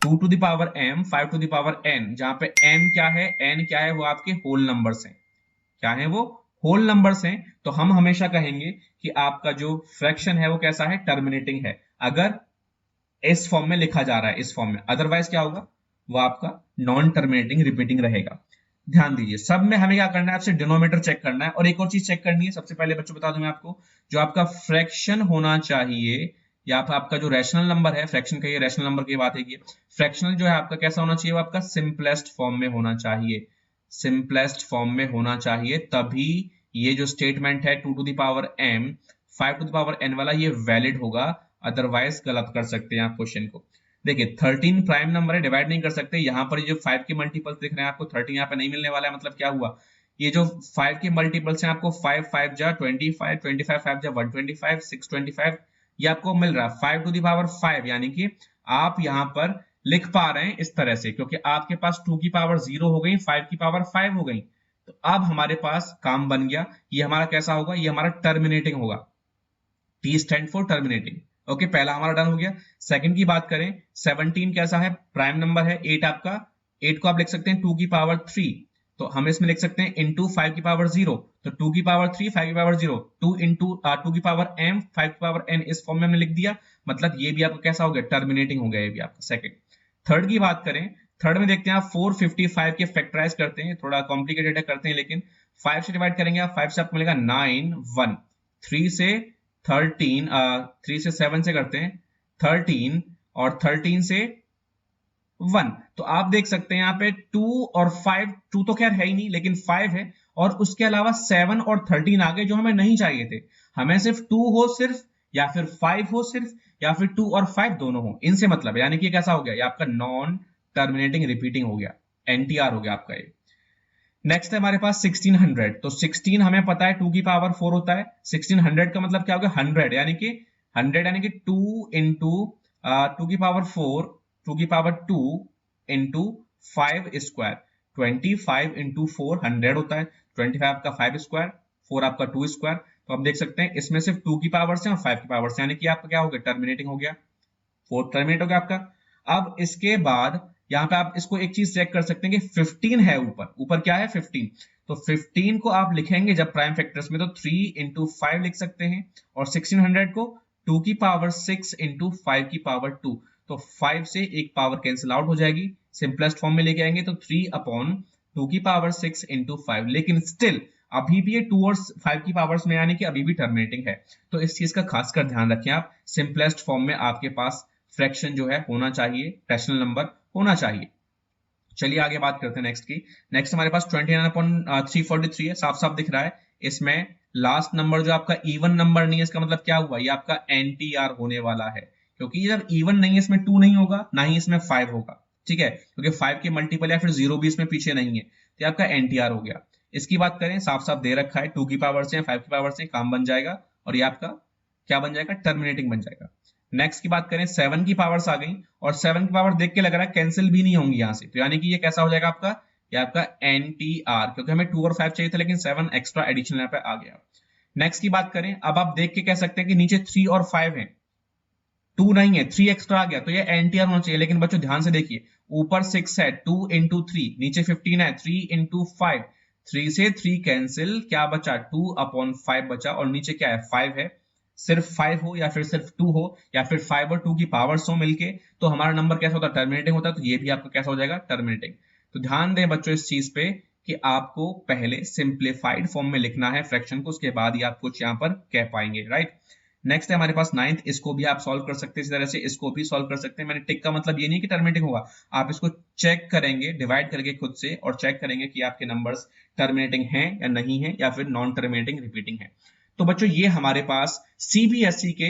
2 to the power m 5 to the power n, जहां पे m क्या है, n क्या है, वो आपके होल नंबर्स हैं, क्या है वो, होल नंबर्स हैं, तो हम हमेशा कहेंगे कि आपका जो फ्रैक्शन है वो कैसा है, टर्मिनेटिंग है, अगर इस फॉर्म में लिखा जा रहा है, इस फॉर्म में। अदरवाइज क्या होगा, वो आपका नॉन टर्मिनेटिंग रिपीटिंग रहेगा। ध्यान दीजिए, सब में हमें क्या करना है, आपसे डिनोमिनेटर चेक करना है, और एक और चीज चेक करनी है। सबसे पहले बच्चों बता दूं मैं आपको, जो आपका फ्रैक्शन होना चाहिए या आपका जो रैशनल नंबर है, फ्रैक्शन का ये रैशनल नंबर की बात है कि फ्रैक्शनल जो है आपका कैसा होना चाहिए, वो आपका सिंपलेस्ट फॉर्म में होना चाहिए, सिंपलेस्ट फॉर्म में होना चाहिए, तभी ये जो स्टेटमेंट है 2 to the power m 5 to the power n वाला ये वैलिड होगा, अदरवाइज गलत कर सकते हैं आप क्वेश्चन को। देखिए 13 प्राइम नंबर है, डिवाइड नहीं कर सकते, यहाँ पर जो 5 के मल्टीपल्स दिख रहे हैं आपको, 13 यहाँ पे नहीं मिलने वाला है, मतलब क्या हुआ, ये जो 5 के मल्टीपल्स हैं आपको 5 5 जा 25 25 5 जा 125 625, ये आपको मिल रहा है 5 to the power 5, यानी कि आप यहाँ पर लिख पा रहे हैं इस तरह से, क्योंकि आपके पास 2 की पावर 0 हो गई, 5 की पावर 5 हो गई, तो अब हमारे पास काम बन गया। ये हमारा कैसा होगा, ये हमारा टर्मिनेटिंग होगा, T stand for terminating. Okay, पहला हमारा डन हो गया। सेकंड की बात करें, 17 कैसा है, प्राइम नंबर है, 8 आपका, 8 को आप लिख सकते हैं 2 की पावर 3, तो हम इसमें लिख सकते हैं इंटू 5 की पावर 0, तो 2 की पावर 3 5 की पावर 0, 2 इंटू 2 की पावर m 5 की पावर n, इस फॉर्म में हमने लिख दिया। मतलब ये भी आपका कैसा हो गया, टर्मिनेटिंग हो गया ये भी आपका सेकंड। थर्ड की बात करें, थर्ड में देखते हैं आप 455 के फैक्टराइज करते हैं, थोड़ा कॉम्प्लिकेटेड है करते हैं, लेकिन 5 से डिवाइड करेंगे आप, 5 से आपको मिलेगा 9 1, 3 से 13, 3 से 7 से करते हैं 13, और 13 से 1, तो आप देख सकते हैं यहाँ पे 2 और 5, 2 तो खैर है ही नहीं लेकिन 5 है, और उसके अलावा 7 और 13 आ गए जो हमें नहीं चाहिए थे। हमें सिर्फ 2 हो सिर्फ, या फिर 5 हो सिर्फ, या फिर 2 और 5 दोनों हो, इनसे मतलब है, यानी कि कैसा हो गया, ये आपका नॉन टर्मिनेटिंग रिपीटिंग हो गया, एनटीआर हो गया आपका ये। नेक्स्ट है हमारे पास 1600, तो 16 हमें पता है 2 की पावर 4 होता है, 1600 का मतलब क्या हो गया 100, यानी कि 100 यानी कि 2 इंटू 2 की पावर 4, 2 की पावर 2 इंटू 5 स्क्वायर, 25 इंटू 4 100 होता है, 25 का 5 स्क्वायर, 4 आपका 2 स्क्वायर। तो आप देख सकते हैं इसमें सिर्फ 2 की पावर से और 5 की पावर से, यानी कि आपका क्या हो गया, टर्मिनेटिंग हो गया, 4 टर्मिनेट हो गया आपका। अब इसके बाद यहाँ पे आप इसको एक चीज चेक कर सकते हैं कि 15 है ऊपर, ऊपर क्या है 15, तो 15 को आप लिखेंगे जब प्राइम फैक्टर्स में तो 3 इंटू 5 लिख सकते हैं, और 1600 को 2 की पावर 6 इंटू 5 की पावर 2, तो 5 से एक पावर कैंसिल आउट हो जाएगी, सिंपलेस्ट फॉर्म में लेके आएंगे तो 3 अपॉन 2 की पावर 6 इंटू 5, लेकिन स्टिल अभी भी ये 2 और 5 की पावर्स में, यानी कि अभी भी टर्मिनेटिंग है। तो इस चीज का खासकर ध्यान रखें आप, सिंपलेस्ट फॉर्म में आपके पास फ्रैक्शन जो है होना चाहिए, रैशनल नंबर होना चाहिए। चलिए आगे बात करते हैं नेक्स्ट की। नेक्स्ट हमारे पास 29/343 है, साफ साफ दिख रहा है इसमें लास्ट नंबर जो आपका इवन नंबर नहीं है, इसका मतलब क्या हुआ, ये आपका एनटीआर होने वाला है, क्योंकि जब इवन नहीं है इसमें 2 नहीं होगा, ना ही इसमें 5 होगा, ठीक है, क्योंकि 5 के मल्टीपल या फिर 0 भी इसमें पीछे नहीं है, तो आपका एनटीआर हो गया। इसकी बात करें, साफ साफ दे रखा है 2 की पावर से 5 की पावर से काम बन जाएगा, और ये आपका क्या बन जाएगा, टर्मिनेटिंग बन जाएगा। नेक्स्ट की बात करें, 7 की पावर्स आ गई, और 7 की पावर देख के लग रहा है कैंसिल भी नहीं होंगी यहाँ से, तो यानी कि ये कैसा हो जाएगा आपका, ये आपका एनटीआर, क्योंकि हमें 2 और 5 चाहिए था लेकिन 7 एक्स्ट्रा एडिशनल यहाँ पे आ गया। नेक्स्ट की बात करें, अब आप देख के कह सकते हैं कि नीचे 3 और 5 है, 2 नहीं है, 3 एक्स्ट्रा आ गया, तो ये एनटीआर होना चाहिए, लेकिन बच्चों ध्यान से देखिए, ऊपर 6 है 2 इंटू 3, नीचे 15 है 3 इंटू 5, 3 से 3 कैंसिल, क्या बचा 2 अपॉन 5 बचा, और नीचे क्या है 5 है, सिर्फ 5 हो या फिर सिर्फ 2 हो या फिर 5 और 2 की पावर्स हो मिलके, तो हमारा नंबर कैसा होता है, टर्मिनेटिंग होता है, तो ये भी आपका कैसा हो जाएगा, टर्मिनेटिंग। तो ध्यान दें बच्चों इस चीज पे कि आपको पहले सिंप्लीफाइड फॉर्म में लिखना है फ्रैक्शन को, उसके बाद ही आप कुछ यहाँ पर कह पाएंगे, राइट। नेक्स्ट है हमारे पास 9th, इसको भी आप सॉल्व कर सकते हैं इस तरह से, इसको भी सॉल्व कर सकते हैं। मैंने टिक का मतलब ये नहीं कि टर्मिनेटिंग होगा, आप इसको चेक करेंगे डिवाइड करके खुद से, और चेक करेंगे कि आपके नंबर्स टर्मिनेटिंग हैं या नहीं है, या फिर नॉन टर्मिनेटिंग रिपीटिंग है। तो बच्चों ये हमारे पास सीबीएसई के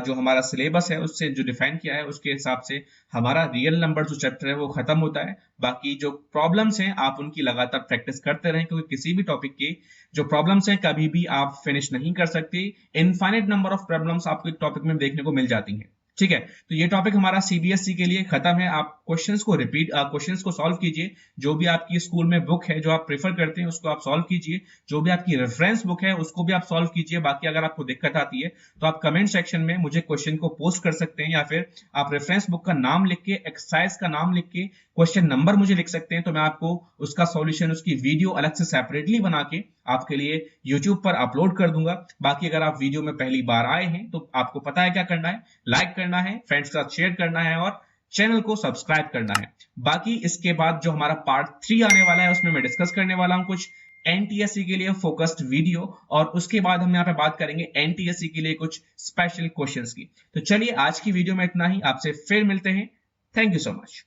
जो हमारा सिलेबस है उससे जो डिफाइन किया है उसके हिसाब से हमारा रियल नंबर जो चैप्टर है वो खत्म होता है। बाकी जो प्रॉब्लम्स हैं आप उनकी लगातार प्रैक्टिस करते रहें, क्योंकि किसी भी टॉपिक के जो प्रॉब्लम्स हैं कभी भी आप फिनिश नहीं कर सकते, इनफाइनाइट नंबर ऑफ प्रॉब्लम्स आपको एक टॉपिक में देखने को मिल जाती हैं, ठीक है। तो ये टॉपिक हमारा सीबीएसई के लिए खत्म है। आप क्वेश्चंस को रिपीट क्वेश्चंस को सॉल्व कीजिए, जो भी आपकी स्कूल में बुक है जो आप प्रेफर करते हैं उसको आप सॉल्व कीजिए, जो भी आपकी रेफरेंस बुक है उसको भी आप सॉल्व कीजिए। बाकी अगर आपको दिक्कत आती है तो आप कमेंट सेक्शन में मुझे क्वेश्चन को पोस्ट कर सकते हैं, या फिर आप रेफरेंस बुक का नाम लिख के, एक्सरसाइज का नाम लिख के, क्वेश्चन नंबर मुझे लिख सकते हैं, तो मैं आपको उसका सॉल्यूशन, उसकी वीडियो अलग से सेपरेटली बना के आपके लिए यूट्यूब पर अपलोड कर दूंगा। बाकी अगर आप वीडियो में पहली बार आए हैं तो आपको पता है क्या करना है, लाइक करना है, फ्रेंड्स के साथ शेयर करना है, और चैनल को सब्सक्राइब करना है। बाकी इसके बाद जो हमारा पार्ट 3 आने वाला है उसमें मैं डिस्कस करने वाला हूं कुछ एनटीएससी के लिए फोकस्ड वीडियो, और उसके बाद हम यहाँ पे बात करेंगे एनटीएससी के लिए कुछ स्पेशल क्वेश्चंस की। तो चलिए आज की वीडियो में इतना ही, आपसे फिर मिलते हैं। Thank you so much.